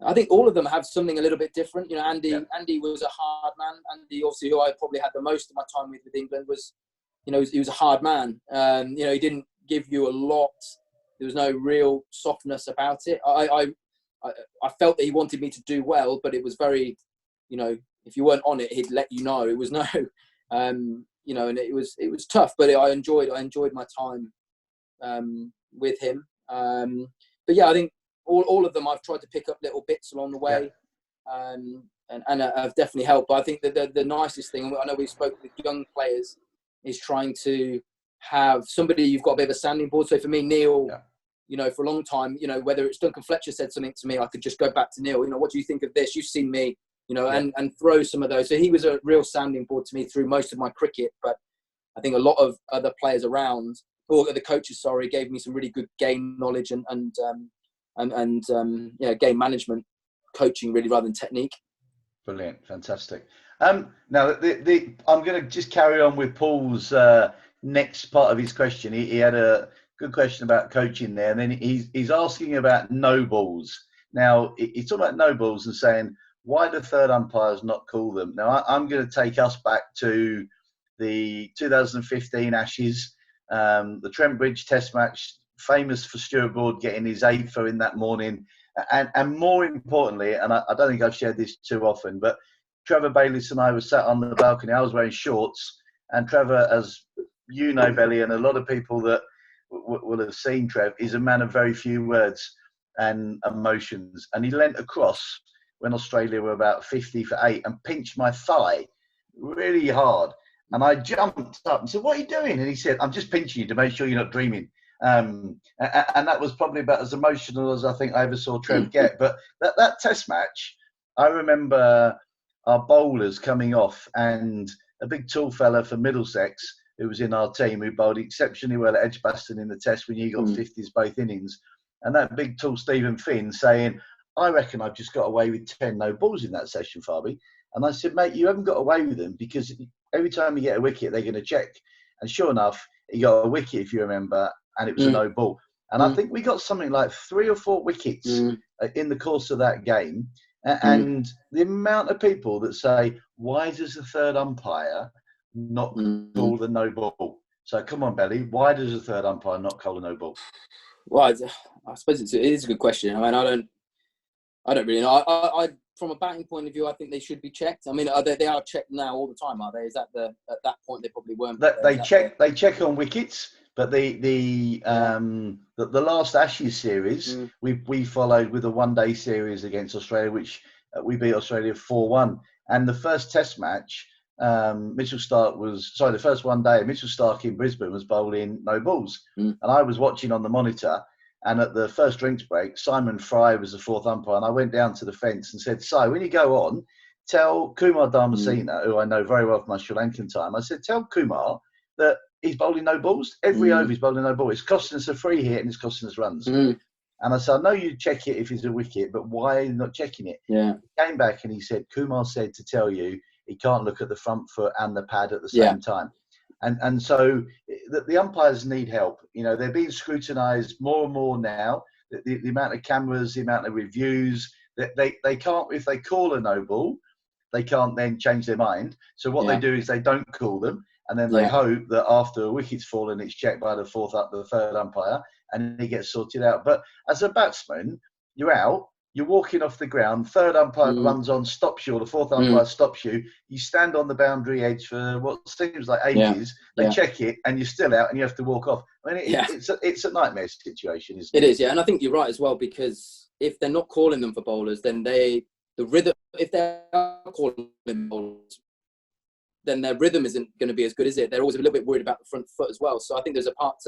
I think all of them have something a little bit different. Andy was a hard man. Andy, obviously, who I probably had the most of my time with England, was, he was a hard man. He didn't give you a lot. There was no real softness about it. I felt that he wanted me to do well, but it was very, if you weren't on it, he'd let you know. It was no, and it was tough, but I enjoyed my time with him. But yeah, I think all of them I've tried to pick up little bits along the way, and have definitely helped. But I think that the nicest thing, and I know we spoke with young players, is trying to have somebody you've got a bit of a sounding board. So for me, Neil, for a long time, whether it's Duncan Fletcher said something to me, I could just go back to Neil. What do you think of this? You've seen me, and throw some of those. So he was a real sounding board to me through most of my cricket. But I think a lot of other players around, or the coaches, gave me some really good game knowledge and game management coaching, really, rather than technique. Brilliant, fantastic. Now I'm going to just carry on with Paul's next part of his question. He had a good question about coaching there, and then he's asking about no balls. Now he's talking about no balls and saying, why do third umpires not call them? Now I'm going to take us back to the 2015 Ashes. The Trent Bridge Test match, famous for Stuart Broad getting his 8th in that morning, and more importantly, and I don't think I've shared this too often, but Trevor Bayliss and I were sat on the balcony. I was wearing shorts, and Trevor, as you know, Belly, and a lot of people that will have seen Trev, is a man of very few words and emotions, and he leant across when Australia were about 50 for 8 and pinched my thigh really hard. And I jumped up and said, what are you doing? And he said, I'm just pinching you to make sure you're not dreaming. And that was probably about as emotional as I think I ever saw Trev get. But that test match, I remember our bowlers coming off, and a big tall fella for Middlesex who was in our team, who bowled exceptionally well at Edgbaston in the test when you got 50s both innings. And that big, tall Stephen Finn saying, I reckon I've just got away with 10 no balls in that session, Farby. And I said, mate, you haven't got away with them because every time you get a wicket, they're going to check. And sure enough, he got a wicket, if you remember, and it was a no ball. And I think we got something like 3 or 4 wickets in the course of that game. And the amount of people that say, why does the third umpire not call the no ball? So come on, Belly, why does the third umpire not call a no ball? Well, I suppose it is a good question. I mean, I don't really know. I from a batting point of view, I think they should be checked. I mean, they are checked now all the time, are they? Is that at that point they probably weren't? They check on wickets, but the last Ashes series we followed with a one-day series against Australia, which we beat Australia 4-1. And the first Test match, the first one day, Mitchell Starc in Brisbane was bowling no balls, and I was watching on the monitor. And at the first drinks break, Simon Fry was the 4th umpire, and I went down to the fence and said, "Si, when you go on, tell Kumar Dharmasena, who I know very well from my Sri Lankan time, I said, tell Kumar that he's bowling no balls. Every over he's bowling no ball. It's costing us a free hit and it's costing us runs." And I said, "I know you check it if it's a wicket, but why are you not checking it?" Yeah. He came back and he said, "Kumar said to tell you he can't look at the front foot and the pad at the same time." And so the umpires need help. You know, they're being scrutinised more and more now. The amount of cameras, the amount of reviews, they can't, if they call a no ball, they can't then change their mind. So what they do is they don't call them, and then they hope that after a wicket's fallen, it's checked by the third umpire, and it gets sorted out. But as a batsman, you're out. You're walking off the ground, third umpire runs on, stops you, or the fourth umpire stops you. You stand on the boundary edge for what seems like ages. They check it, and you're still out, and you have to walk off. I mean, it's a nightmare situation, isn't it? It is, yeah. And I think you're right as well, because if they're not calling them for bowlers, then the rhythm, if they're calling them bowlers, then their rhythm isn't going to be as good, is it? They're always a little bit worried about the front foot as well. So I think there's a part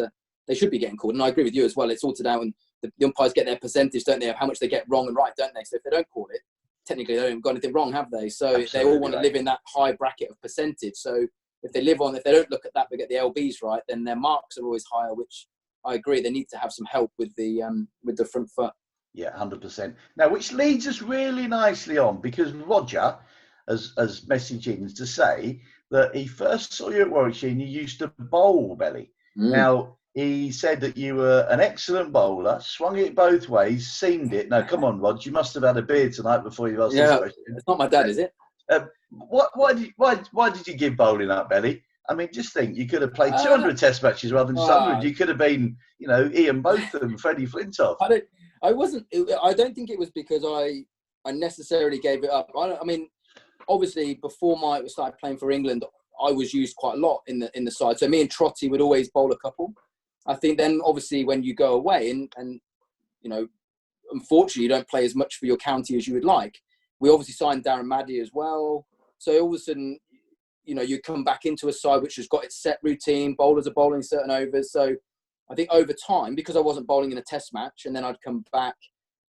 they should be getting called. And I agree with you as well. It's sorted out, and the umpires get their percentage, don't they, of how much they get wrong and right, don't they? So if they don't call it, technically they haven't got anything wrong, have they? So Absolutely, they all want to live in that high bracket of percentage. So if they don't look at that, but get the LBs right, then their marks are always higher, which I agree. They need to have some help with the front foot. Yeah, 100%. Now, which leads us really nicely on, because Roger has messaged to say that he first saw you at Warwickshire and you used to bowl, Belly. Now, he said that you were an excellent bowler, swung it both ways, seamed it. Now, come on, Rog, you must have had a beard tonight before you asked this question. It's not my dad, is it? Why did you give bowling up, Belly? I mean, just think, you could have played 200 Test matches rather than just 100. You could have been, Ian Botham, Freddie Flintoff. I don't think it was because I necessarily gave it up. I mean, obviously, before I started playing for England, I was used quite a lot in the side. So me and Trotty would always bowl a couple. I think then, obviously, when you go away and unfortunately, you don't play as much for your county as you would like. We obviously signed Darren Maddy as well. So all of a sudden, you come back into a side which has got its set routine. Bowlers are bowling certain overs. So I think over time, because I wasn't bowling in a test match, and then I'd come back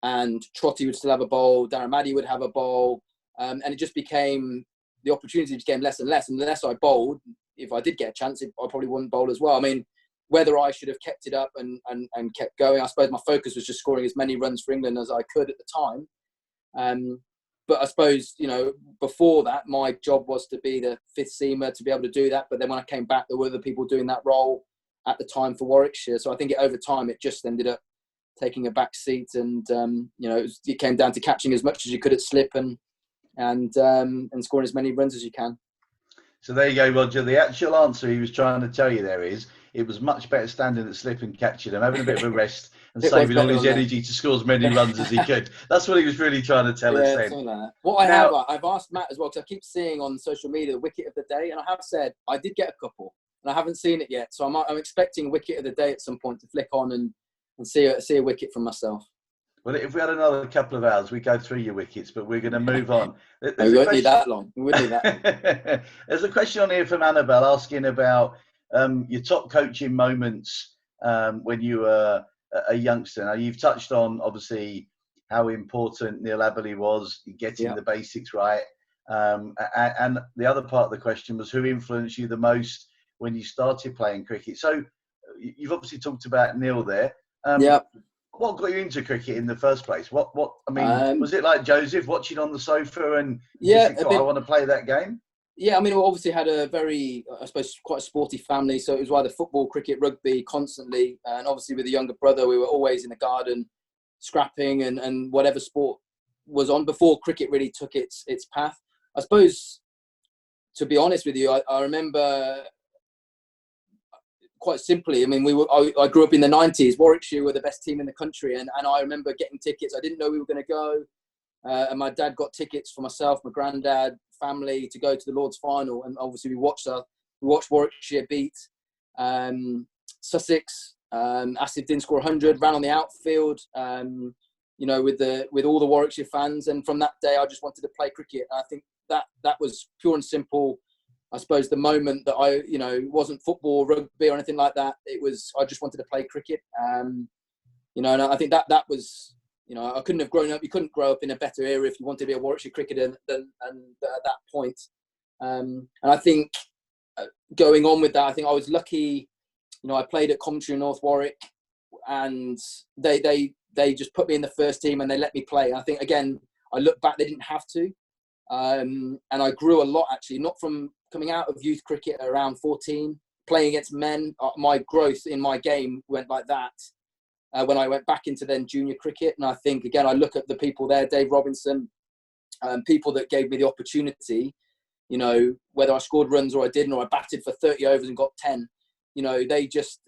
and Trotty would still have a bowl, Darren Maddy would have a bowl, and it just became, the opportunity became less and less. And the less I bowled, if I did get a chance, I probably wouldn't bowl as well. I mean, whether I should have kept it up and kept going, I suppose my focus was just scoring as many runs for England as I could at the time. But I suppose, before that, my job was to be the fifth seamer, to be able to do that. But then when I came back, there were other people doing that role at the time for Warwickshire. So I think over time, it just ended up taking a back seat. And, it came down to catching as much as you could at slip and scoring as many runs as you can. So there you go, Roger. The actual answer he was trying to tell you there is, it was much better standing at slip and catching them, having a bit of a rest and saving all his energy to score as many runs as he could. That's what he was really trying to tell us then. Something like that. What I've asked Matt as well, because I keep seeing on social media the wicket of the day, and I have said I did get a couple, and I haven't seen it yet. So I'm expecting wicket of the day at some point to flick on and see a wicket from myself. Well, if we had another couple of hours, we'd go through your wickets, but we're going to move on. We won't need that long. We wouldn't need that. There's a question on here from Annabelle asking about your top coaching moments when you were a youngster. Now, you've touched on, obviously, how important Neil Aberley was in getting the basics right. And the other part of the question was, who influenced you the most when you started playing cricket. So you've obviously talked about Neil there. Yeah. What got you into cricket in the first place? What I mean, was it like Joseph watching on the sofa and you just think, I want to play that game? Yeah, I mean, we obviously had a very, I suppose, quite a sporty family. So it was either football, cricket, rugby constantly. And obviously with a younger brother, we were always in the garden scrapping and whatever sport was on before cricket really took its path. I suppose, to be honest with you, I remember quite simply, I mean, I grew up in the 90s. Warwickshire were the best team in the country. And I remember getting tickets. I didn't know we were going to go. And my dad got tickets for myself, my granddad, family to go to the Lord's final. And obviously we watched Warwickshire beat Sussex. Asif didn't score 100, ran on the outfield, with all the Warwickshire fans. And from that day, I just wanted to play cricket. And I think that was pure and simple. I suppose the moment that it wasn't football, rugby or anything like that. I just wanted to play cricket. And I think that was, I couldn't have grown up. You couldn't grow up in a better era if you wanted to be a Warwickshire cricketer than at that point. And I think going on with that, I think I was lucky. I played at Coventry and North Warwick, and they just put me in the first team and they let me play. I think again, I look back, they didn't have to, and I grew a lot actually. Not from coming out of youth cricket at around 14, playing against men. My growth in my game went like that. When I went back into then junior cricket. And I think, again, I look at the people there, Dave Robinson, people that gave me the opportunity, whether I scored runs or I didn't, or I batted for 30 overs and got 10, they just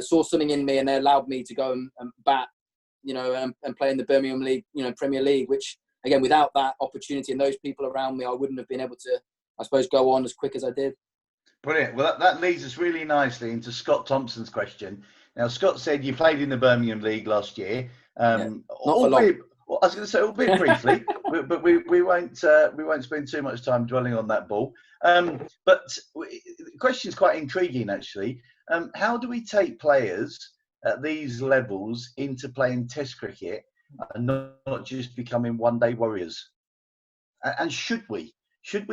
saw something in me and they allowed me to go and bat, and play in the Birmingham League, Premier League, which, again, without that opportunity and those people around me, I wouldn't have been able to, I suppose, go on as quick as I did. Brilliant. Well, that leads us really nicely into Scott Thompson's question. Now, Scott said you played in the Birmingham League last year. Not for long. Well, I was going to say, albeit briefly, but we won't spend too much time dwelling on that ball. But the question is quite intriguing, actually. How do we take players at these levels into playing Test cricket and not just becoming one-day warriors? And should we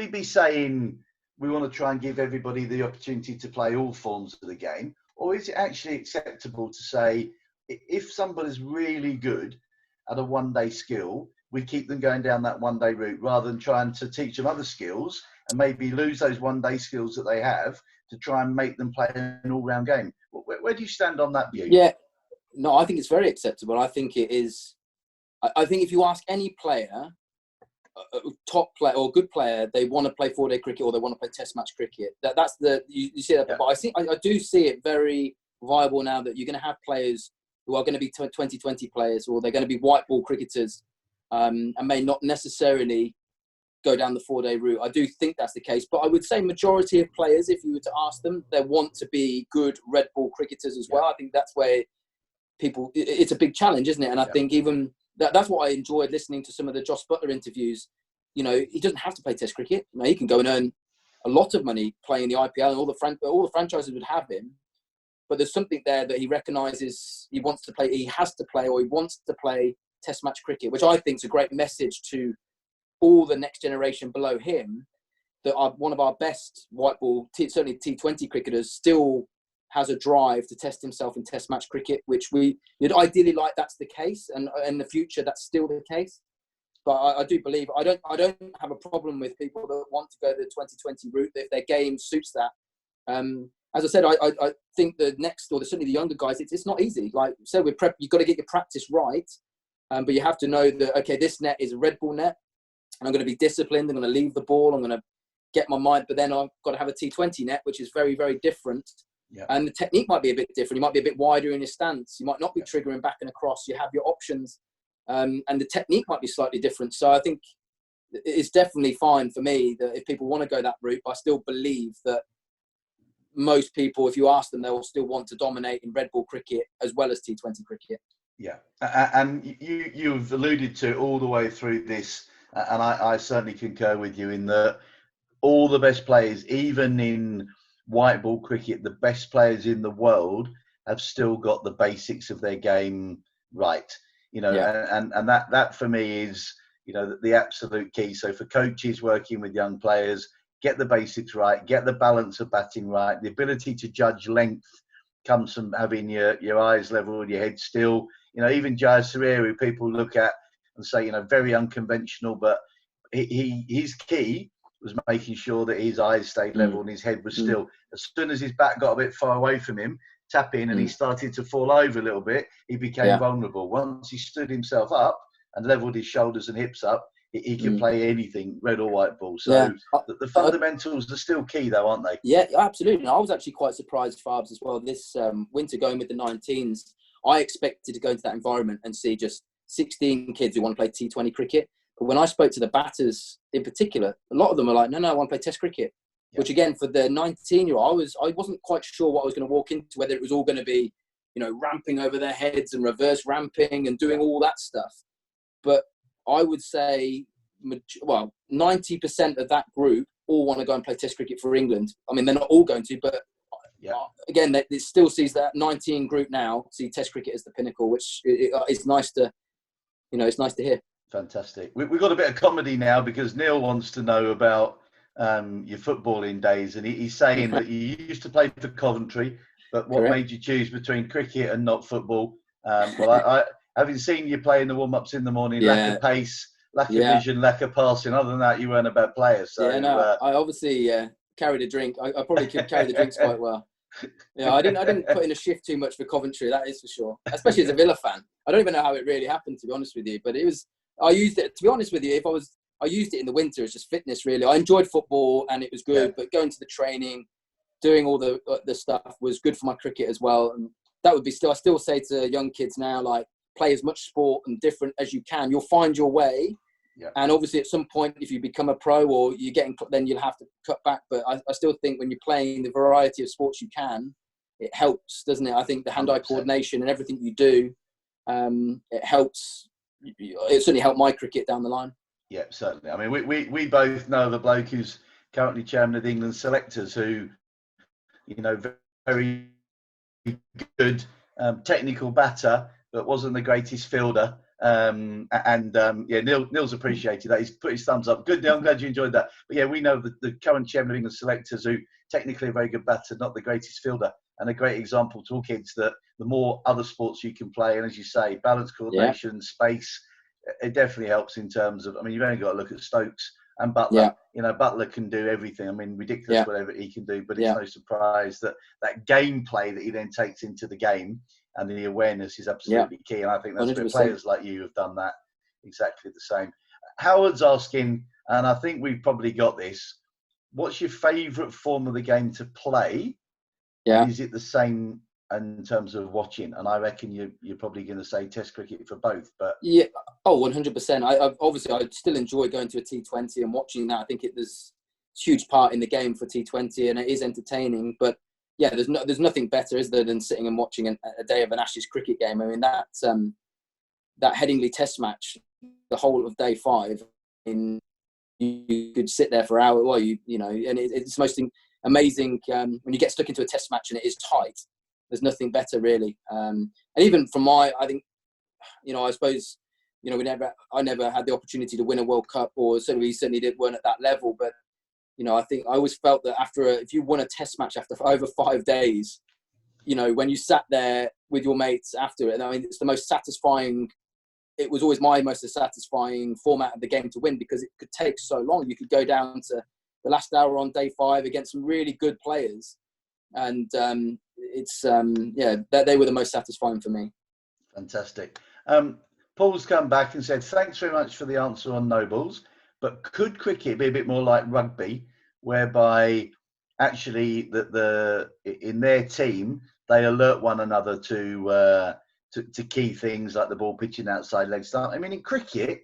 be saying we want to try and give everybody the opportunity to play all forms of the game? Or is it actually acceptable to say, if somebody's really good at a one-day skill, we keep them going down that one-day route rather than trying to teach them other skills and maybe lose those one-day skills that they have to try and make them play an all-round game? Where do you stand on that view? Yeah, no, I think it's very acceptable. I think it is. I think if you ask any player, a top player or good player, they want to play 4-day cricket or they want to play Test match cricket. That's you see that. Yeah. But I do see it very viable now that you're going to have players who are going to be 2020 players, or they're going to be white ball cricketers, and may not necessarily go down the 4-day route. I do think that's the case, but I would say majority of players, if you were to ask them, they want to be good red ball cricketers as well. I think that's where it's a big challenge, isn't it? And I think even that's what I enjoyed listening to some of the Joss Butler interviews. He doesn't have to play Test cricket. He can go and earn a lot of money playing the IPL, and all the franchises would have him. But there's something there that he recognises he wants to play. He has to play, or he wants to play Test match cricket, which I think is a great message to all the next generation below him. That one of our best white ball, certainly T20 cricketers, still has a drive to test himself in Test match cricket, which you'd ideally like that's the case, and in the future that's still the case. But I do believe I don't have a problem with people that want to go the 2020 route if their game suits that. As I said, I think the next, or certainly the younger guys, it's not easy. Like you said, you've got to get your practice right, but you have to know that, okay, this net is a red ball net, and I'm going to be disciplined. I'm going to leave the ball. I'm going to get my mind, but then I've got to have a T20 net, which is very, very different. Yeah. And the technique might be a bit different. You might be a bit wider in your stance. You might not be triggering back and across. You have your options, and the technique might be slightly different. So I think it's definitely fine for me that if people want to go that route, but I still believe that most people, if you ask them, they will still want to dominate in red ball cricket as well as T20 cricket. Yeah, and you've alluded to all the way through this, and I certainly concur with you in that all the best players, even in white ball cricket, the best players in the world have still got the basics of their game right. And that for me is the absolute key. So for coaches working with young players, get the basics right, get the balance of batting right. The ability to judge length comes from having your eyes level, your head still. You know, even Jai Surya, who people look at and say, you know, very unconventional, but his key was making sure that his eyes stayed level and his head was still. As soon as his bat got a bit far away from him, tap in, and he started to fall over a little bit, he became vulnerable. Once he stood himself up and leveled his shoulders and hips up, he could play anything, red or white ball. So the fundamentals are still key, though, aren't they? Yeah, absolutely. I was actually quite surprised, Farbs, as well. This winter, going with the 19s, I expected to go into that environment and see just 16 kids who want to play T20 cricket. But when I spoke to the batters in particular, a lot of them were like, no, I want to play Test cricket. Yeah. Which again, for the 19-year-old, I wasn't quite sure what I was going to walk into, whether it was all going to be, you know, ramping over their heads and reverse ramping and doing all that stuff. But I would say, 90% of that group all want to go and play Test cricket for England. I mean, they're not all going to, but again, it still sees that 19 group now see Test cricket as the pinnacle, which it's nice to, you know, it's nice to hear. Fantastic. We've got a bit of comedy now because Neil wants to know about your footballing days, and he's saying that you used to play for Coventry, but what made you choose between cricket and not football? I having seen you play in the warm-ups in the morning, lack of pace, lack of vision, lack of passing. Other than that, you weren't a bad player. So I obviously carried a drink. I probably could carry the drinks quite well. Yeah, I didn't put in a shift too much for Coventry, that is for sure. Especially as a Villa fan. I don't even know how it really happened, to be honest with you. But I used it, to be honest with you, I used it in the winter as just fitness, really. I enjoyed football and it was good, but going to the training, doing all the stuff was good for my cricket as well. And that would be I still say to young kids now, like, play as much sport and different as you can. You'll find your way. Yeah. And obviously at some point, if you become a pro or you're getting, then you'll have to cut back. But I still think when you're playing the variety of sports you can, it helps, doesn't it? I think the hand-eye coordination and everything you do, it helps. It certainly helped my cricket down the line. Yeah, certainly. I mean, we both know the bloke who's currently chairman of the England selectors, who, you know, very good technical batter, but wasn't the greatest fielder. Neil's appreciated that. He's put his thumbs up. Good, Neil. I'm glad you enjoyed that. But yeah, we know the current chairman of England selectors, who technically a very good batter, not the greatest fielder, and a great example to all kids that the more other sports you can play, and as you say, balance, coordination, space, it definitely helps in terms of, I mean, you've only got to look at Stokes and Butler. Yeah. You know, Butler can do everything. I mean, ridiculous whatever he can do, but it's no surprise that gameplay that he then takes into the game and the awareness is absolutely key. And I think that's 100%. Where players like you have done that exactly the same. Howard's asking, and I think we've probably got this, what's your favourite form of the game to play? Yeah. Is it the same in terms of watching? And I reckon you're probably going to say Test cricket for both. But yeah, 100%. I still enjoy going to a T20 and watching that. I think there's a huge part in the game for T20, and it is entertaining. But yeah, there's nothing better, is there, than sitting and watching a day of an Ashes cricket game. I mean, that Headingley Test match, the whole of day 5, you could sit there for hours. Well, you know, and it's the most amazing when you get stuck into a Test match and it is tight. There's nothing better, really. And even from I think, you know, I suppose, you know, I never had the opportunity to win a World Cup, or we certainly weren't at that level. But you know, I think I always felt that if you won a Test match after over 5 days, you know, when you sat there with your mates after it, I mean, it's the most satisfying. It was always my most satisfying format of the game to win, because it could take so long. You could go down to the last hour on day 5 against some really good players, and they were the most satisfying for me. Fantastic. Paul's come back and said, thanks very much for the answer on no balls, but could cricket be a bit more like rugby, whereby actually in their team they alert one another to key things like the ball pitching outside leg start? I mean, in cricket,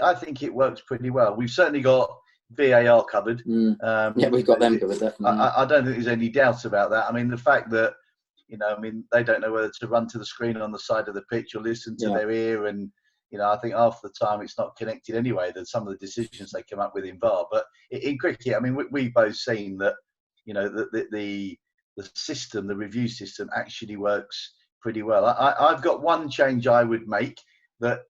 I think it works pretty well. We've certainly got VAR covered. Yeah, we've got them covered, definitely. I don't think there's any doubt about that. I mean, the fact that, you know, I mean, they don't know whether to run to the screen on the side of the pitch or listen to their ear. And, you know, I think half the time it's not connected anyway, that some of the decisions they come up with in VAR. But in cricket, I mean, we've both seen that, you know, the system, the review system actually works pretty well. I've got one change I would make, that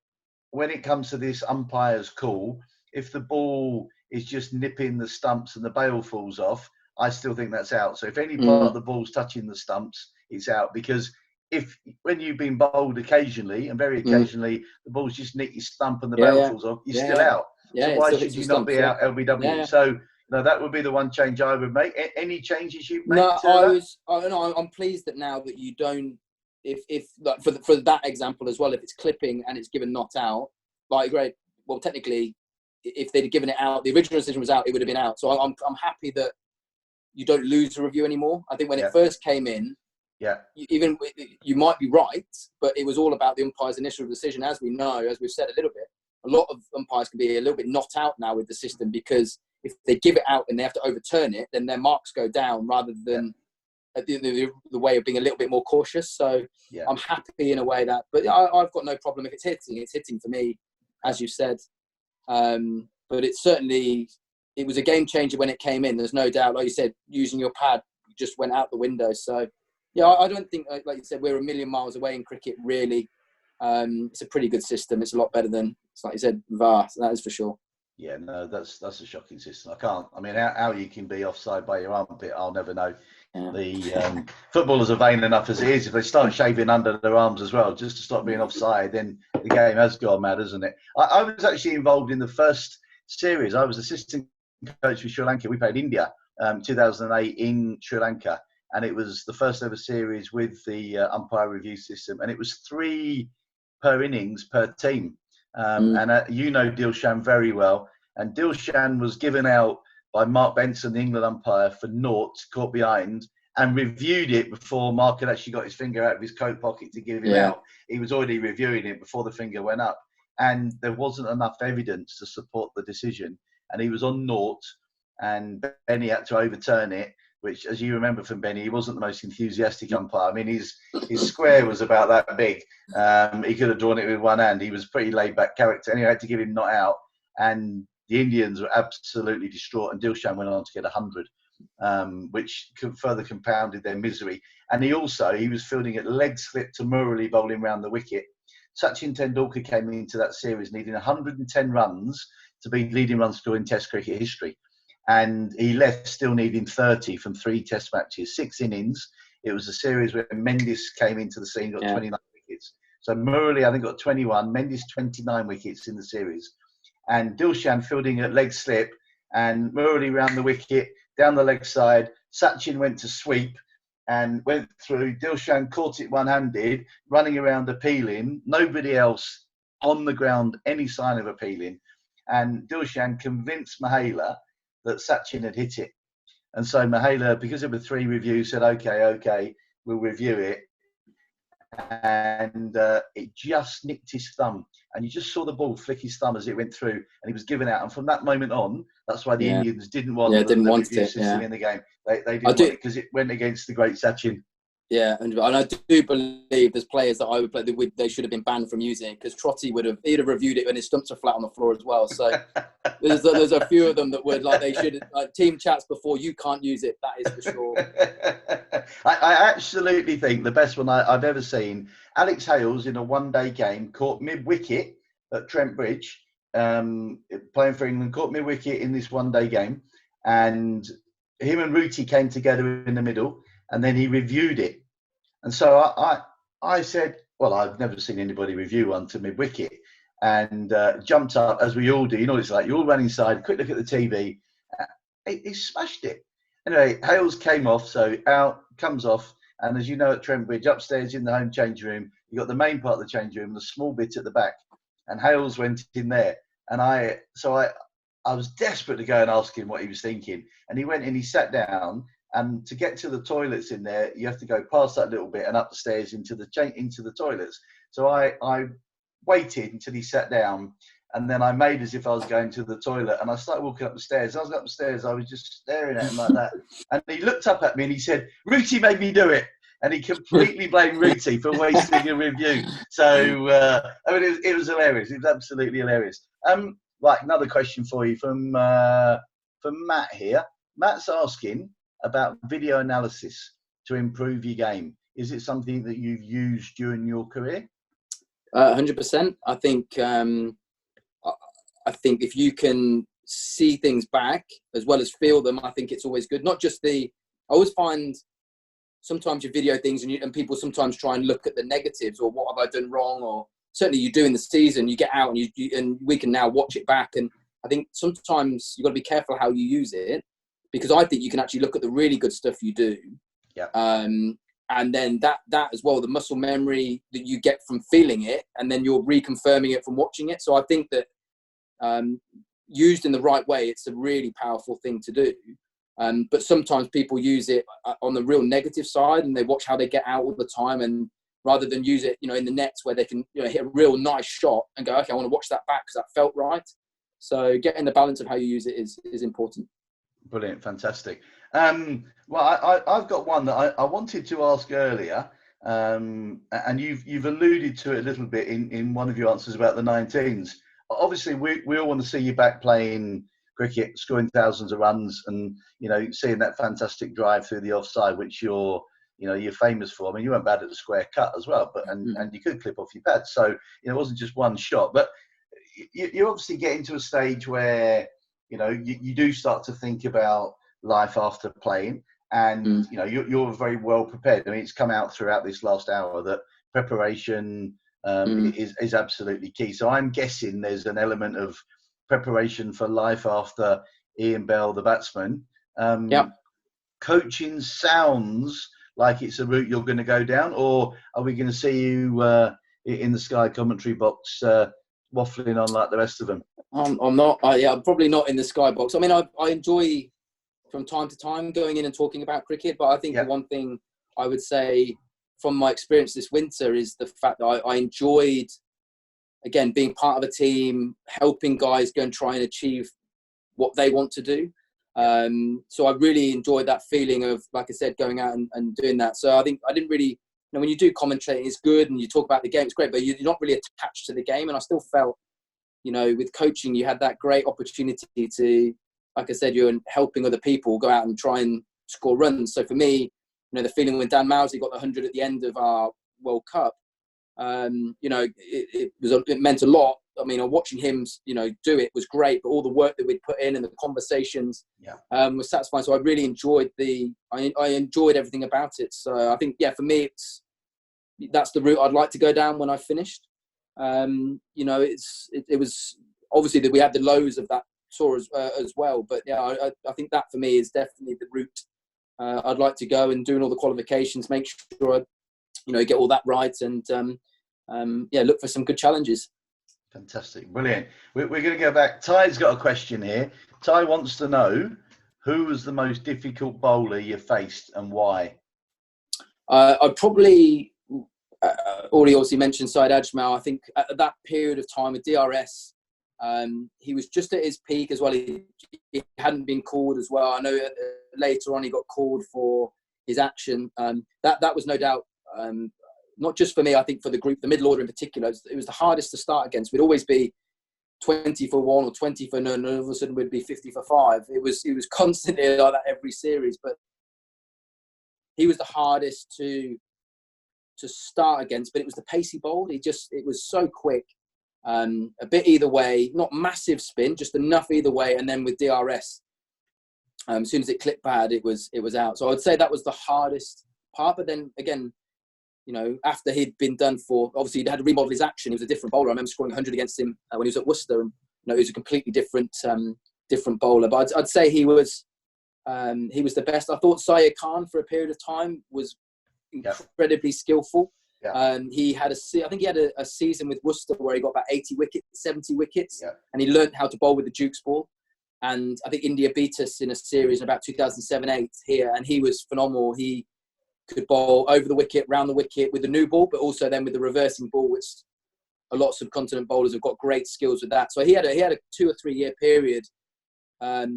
when it comes to this umpire's call, if the ball is just nipping the stumps and the bail falls off, I still think that's out. So if any part of the ball's touching the stumps, it's out. Because if when you've been bowled occasionally, and very occasionally, the ball's just nicked your stump and the bail falls off, you're still out. So why should you not be out LBW? So no, that would be the one change I would make. Any changes you'd make? I'm pleased that now that you don't. If like for that example as well, if it's clipping and it's given not out, like great. Well, technically, if they'd given it out, the original decision was out, it would have been out. So I'm happy that you don't lose a review anymore. I think when it first came in, you might be right, but it was all about the umpire's initial decision. As we know, as we've said a little bit, a lot of umpires can be a little bit not out now with the system, because if they give it out and they have to overturn it, then their marks go down rather than the way of being a little bit more cautious. So I'm happy in a way that, but I've got no problem if it's hitting for me, as you said. But it was a game changer when it came in. There's no doubt. Like you said, using your pad just went out the window. So I don't think, like you said, we're a million miles away in cricket, really. It's a pretty good system. It's a lot better than, like you said, VAR. That is for sure. Yeah, no, that's a shocking system. I mean, how you can be offside by your armpit, I'll never know. Yeah. The footballers are vain enough as it is. If they start shaving under their arms as well, just to stop being offside, then the game has gone mad, hasn't it? I was actually involved in the first series. I was assistant coach for Sri Lanka. We played India 2008 in Sri Lanka, and it was the first ever series with the umpire review system, and it was 3 per innings per team. And you know Dilshan very well, and Dilshan was given out by Mark Benson, the England umpire, for naught, caught behind, and reviewed it before Mark had actually got his finger out of his coat pocket to give him out. He was already reviewing it before the finger went up, and there wasn't enough evidence to support the decision, and he was on naught, and Benny had to overturn it, which, as you remember from Benny, he wasn't the most enthusiastic umpire. I mean, his square was about that big. He could have drawn it with one hand. He was a pretty laid-back character, and he had to give him not out, and the Indians were absolutely distraught, and Dilshan went on to get 100, which further compounded their misery. And he was fielding at leg slip to Murali bowling round the wicket. Sachin Tendulkar came into that series needing 110 runs to be leading run scorer in Test cricket history. And he left still needing 30 from 3 Test matches, 6 innings. It was a series where Mendes came into the scene, got 29 wickets. So Murali, I think, got 21, Mendes 29 wickets in the series. And Dilshan fielding at leg slip, and Murali round the wicket, down the leg side. Sachin went to sweep and went through. Dilshan caught it one-handed, running around appealing. Nobody else on the ground, any sign of appealing. And Dilshan convinced Mahela that Sachin had hit it. And so Mahela, because there were 3 reviews, said, okay, we'll review it. And it just nicked his thumb, and you just saw the ball flick his thumb as it went through, and he was given out. And from that moment on, that's why the Indians didn't want the review system in the game. They didn't want it because it went against the great Sachin. Yeah, and I do believe there's players that I would play that they should have been banned from using it, because Trotty he'd have reviewed it when his stumps are flat on the floor as well. So there's a few of them that would, like, they should, like, team chats before, you can't use it. That is for sure. I absolutely think the best one I've ever seen, Alex Hales in a one-day game caught mid-wicket at Trent Bridge, playing for England, caught mid-wicket in this one-day game, and him and Ruti came together in the middle, and then he reviewed it. And so I said, well, I've never seen anybody review one to mid-wicket, and jumped up, as we all do. You know what it's like. You all run inside, quick look at the TV. He smashed it. Anyway, Hales came off, so out, comes off, and as you know, at Trent Bridge, upstairs in the home change room, you got the main part of the change room, the small bit at the back, and Hales went in there. And I was desperate to go and ask him what he was thinking. And he went in, he sat down, and to get to the toilets in there, you have to go past that little bit and up the stairs into the toilets. So I waited until he sat down, and then I made as if I was going to the toilet, and I started walking up the stairs. As I was up the stairs, I was just staring at him like that. And he looked up at me and he said, "Ruti made me do it." And he completely blamed Ruti for wasting a review. So, I mean, it was hilarious. It was absolutely hilarious. Right, another question for you from Matt here. Matt's asking about video analysis to improve your game. Is it something that you've used during your career? 100%. I think if you can see things back as well as feel them, I think it's always good. Not just I always find sometimes you video things and people sometimes try and look at the negatives or what have I done wrong, or certainly you do in the season, you get out and and we can now watch it back. And I think sometimes you've got to be careful how you use it, because I think you can actually look at the really good stuff you do. Yeah. And then that as well, the muscle memory that you get from feeling it, and then you're reconfirming it from watching it. So I think that used in the right way, it's a really powerful thing to do. But sometimes people use it on the real negative side, and they watch how they get out all the time, and rather than use it, in the nets where they can hit a real nice shot and go, okay, I want to watch that back because that felt right. So getting the balance of how you use it is important. Brilliant, fantastic. Well, I've got one that I wanted to ask earlier, and you've alluded to it a little bit in one of your answers about the 19s. Obviously, we all want to see you back playing cricket, scoring thousands of runs, and seeing that fantastic drive through the offside, which you're famous for. I mean, you weren't bad at the square cut as well, and you could clip off your pads, so it wasn't just one shot. But you obviously get into a stage where you do start to think about life after playing, and you're very well prepared. I mean, it's come out throughout this last hour that preparation is absolutely key. So I'm guessing there's an element of preparation for life after Ian Bell, the batsman. Coaching sounds like it's a route you're going to go down, or are we going to see you in the Sky commentary box waffling on like the rest of them? I'm not. I'm probably not in the Sky box. I mean, I enjoy from time to time going in and talking about cricket, but I think the one thing I would say from my experience this winter is the fact that I enjoyed, again, being part of a team, helping guys go and try and achieve what they want to do. So I really enjoyed that feeling of, like I said, going out and doing that. So I think I didn't really, when you do commentating, it's good and you talk about the game, it's great, but you're not really attached to the game. And I still felt, with coaching, you had that great opportunity to, like I said, you're helping other people go out and try and score runs. So for me, the feeling when Dan Mousley got the 100 at the end of our World Cup, it meant a lot. I mean, watching him, do it was great, but all the work that we'd put in and the conversations was satisfying. So I really enjoyed I enjoyed everything about it. So I think, for me, that's the route I'd like to go down when I finished. It was obviously that we had the lows of that tour as well, but I think that for me is definitely the route I'd like to go, and doing all the qualifications, make sure I get all that right, and look for some good challenges. Fantastic, brilliant. We're going to go back. Ty's got a question here. Ty wants to know, who was the most difficult bowler you faced and why? I'd probably already obviously mentioned Syed Ajmal. I think at that period of time with DRS, he was just at his peak as well. He hadn't been called as well. I know later on he got called for his action. That was no doubt, not just for me, I think for the group, the middle order in particular, it was the hardest to start against. We'd always be 20 for 1 or 20 for none, and all of a sudden we'd be 50 for 5. It was constantly like that every series, but he was the hardest to start against. But it was the pacey bowl. It was so quick, a bit either way, not massive spin, just enough either way. And then with DRS, as soon as it clipped bad, it was out. So I'd say that was the hardest part. But then again, after he'd been done for, obviously he'd had to remodel his action. He was a different bowler. I remember scoring 100 against him when he was at Worcester, and he was a completely different bowler. But I'd say he was the best. I thought Syed Khan for a period of time was incredibly skillful. He had I think he had a season with Worcester where he got about 80 wickets, 70 wickets, and he learned how to bowl with the Duke's ball. And I think India beat us in a series in about 2007-8 here, and he was phenomenal. He could bowl over the wicket, round the wicket with the new ball, but also then with the reversing ball, which a lot of subcontinent bowlers have got great skills with that. So he had a 2 or 3 year period.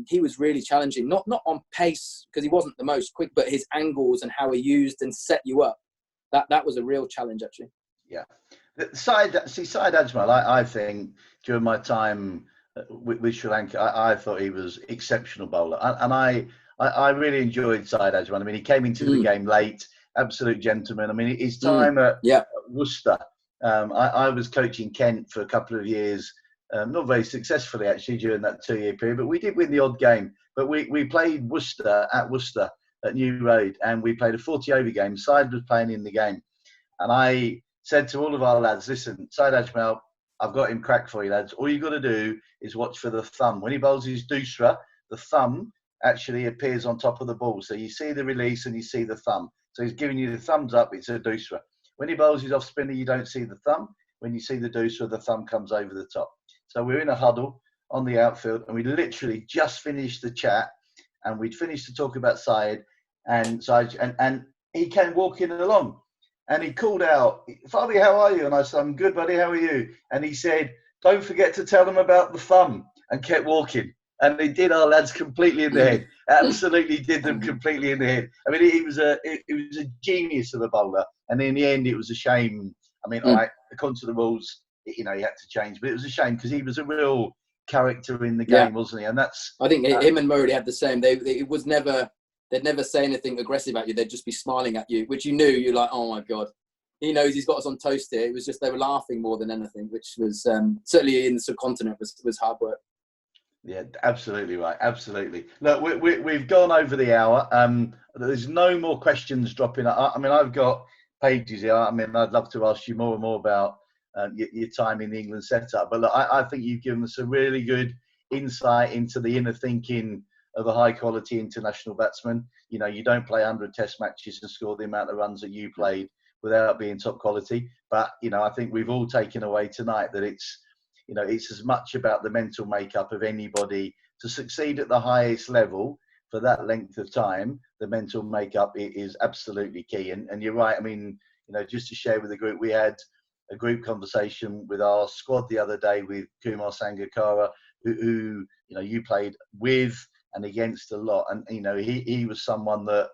He was really challenging, not on pace because he wasn't the most quick, but his angles and how he used and set you up. That was a real challenge, actually. Yeah. Syed Ajmal, I think during my time with Sri Lanka, I thought he was exceptional bowler. And I really enjoyed Syed Ajmal. I mean, he came into the game late, absolute gentleman. I mean, his time at Worcester, I was coaching Kent for a couple of years not very successfully actually during that 2-year period, but we did win the odd game. But we played Worcester at New Road, and we played a 40-over game. Side was playing in the game. And I said to all of our lads, listen, Said Ajmal, I've got him cracked for you, lads. All you've got to do is watch for the thumb. When he bowls his doosra, the thumb actually appears on top of the ball. So you see the release and you see the thumb. So he's giving you the thumbs up, it's a doosra. When he bowls his off spinner, you don't see the thumb. When you see the doosra, the thumb comes over the top. So we're in a huddle on the outfield, and we literally just finished the chat, and we'd finished to talk about Syed, and he came walking along, and he called out, "Fabi, how are you?" And I said, "I'm good, buddy. How are you?" And he said, "Don't forget to tell them about the thumb," and kept walking. And he did our lads completely in the head. Absolutely did them completely in the head. I mean, he was a genius of a bowler, and in the end, it was a shame. I mean, all right, according to the rules, he had to change, but it was a shame because he was a real character in the game, wasn't he? And that's. I think him and Murray had the same. They'd never say anything aggressive at you. They'd just be smiling at you, which you knew. You're like, oh my god, he knows he's got us on toast here. It was just they were laughing more than anything, which was certainly in the subcontinent was hard work. Yeah, absolutely right. Absolutely. Look, we've gone over the hour. There's no more questions dropping. I mean, I've got pages here. I mean, I'd love to ask you more and more about your time in the England setup. But look, I think you've given us a really good insight into the inner thinking of a high-quality international batsman. You don't play 100 Test matches and score the amount of runs that you played without being top quality. But I think we've all taken away tonight that it's as much about the mental makeup of anybody to succeed at the highest level for that length of time. The mental makeup is absolutely key. And you're right. I mean, just to share with the group, we had a group conversation with our squad the other day with Kumar Sangakkara, who you played with and against a lot. And, he was someone that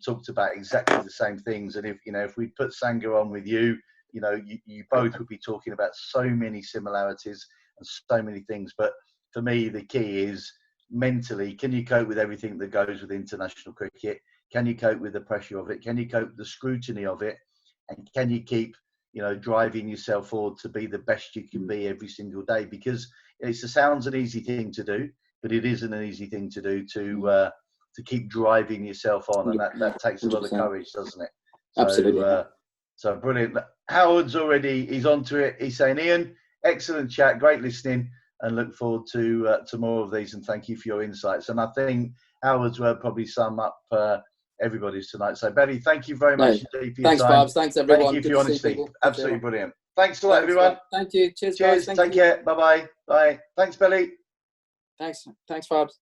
talked about exactly the same things. And if we put Sangha on with you, you both would be talking about so many similarities and so many things. But for me, the key is mentally, can you cope with everything that goes with international cricket? Can you cope with the pressure of it? Can you cope with the scrutiny of it? And can you keep, driving yourself forward to be the best you can be every single day? Because it sounds an easy thing to do, but it isn't an easy thing to do to keep driving yourself on. And that takes a lot of courage, doesn't it? Absolutely. So brilliant. Howard's he's onto it. He's saying, Ian, excellent chat, great listening, and look forward to more of these. And thank you for your insights. And I think Howard's word probably sum up everybody's tonight. So Betty, thank you very much indeed for your Thanks, time. Barbs. Thanks, everyone. Thank you for your honesty. Absolutely brilliant. Thanks a lot, everyone. Thank you. Cheers, Cheers. guys. Take care. Bye-bye. Bye. Thanks, Belly. Thanks, Barbs.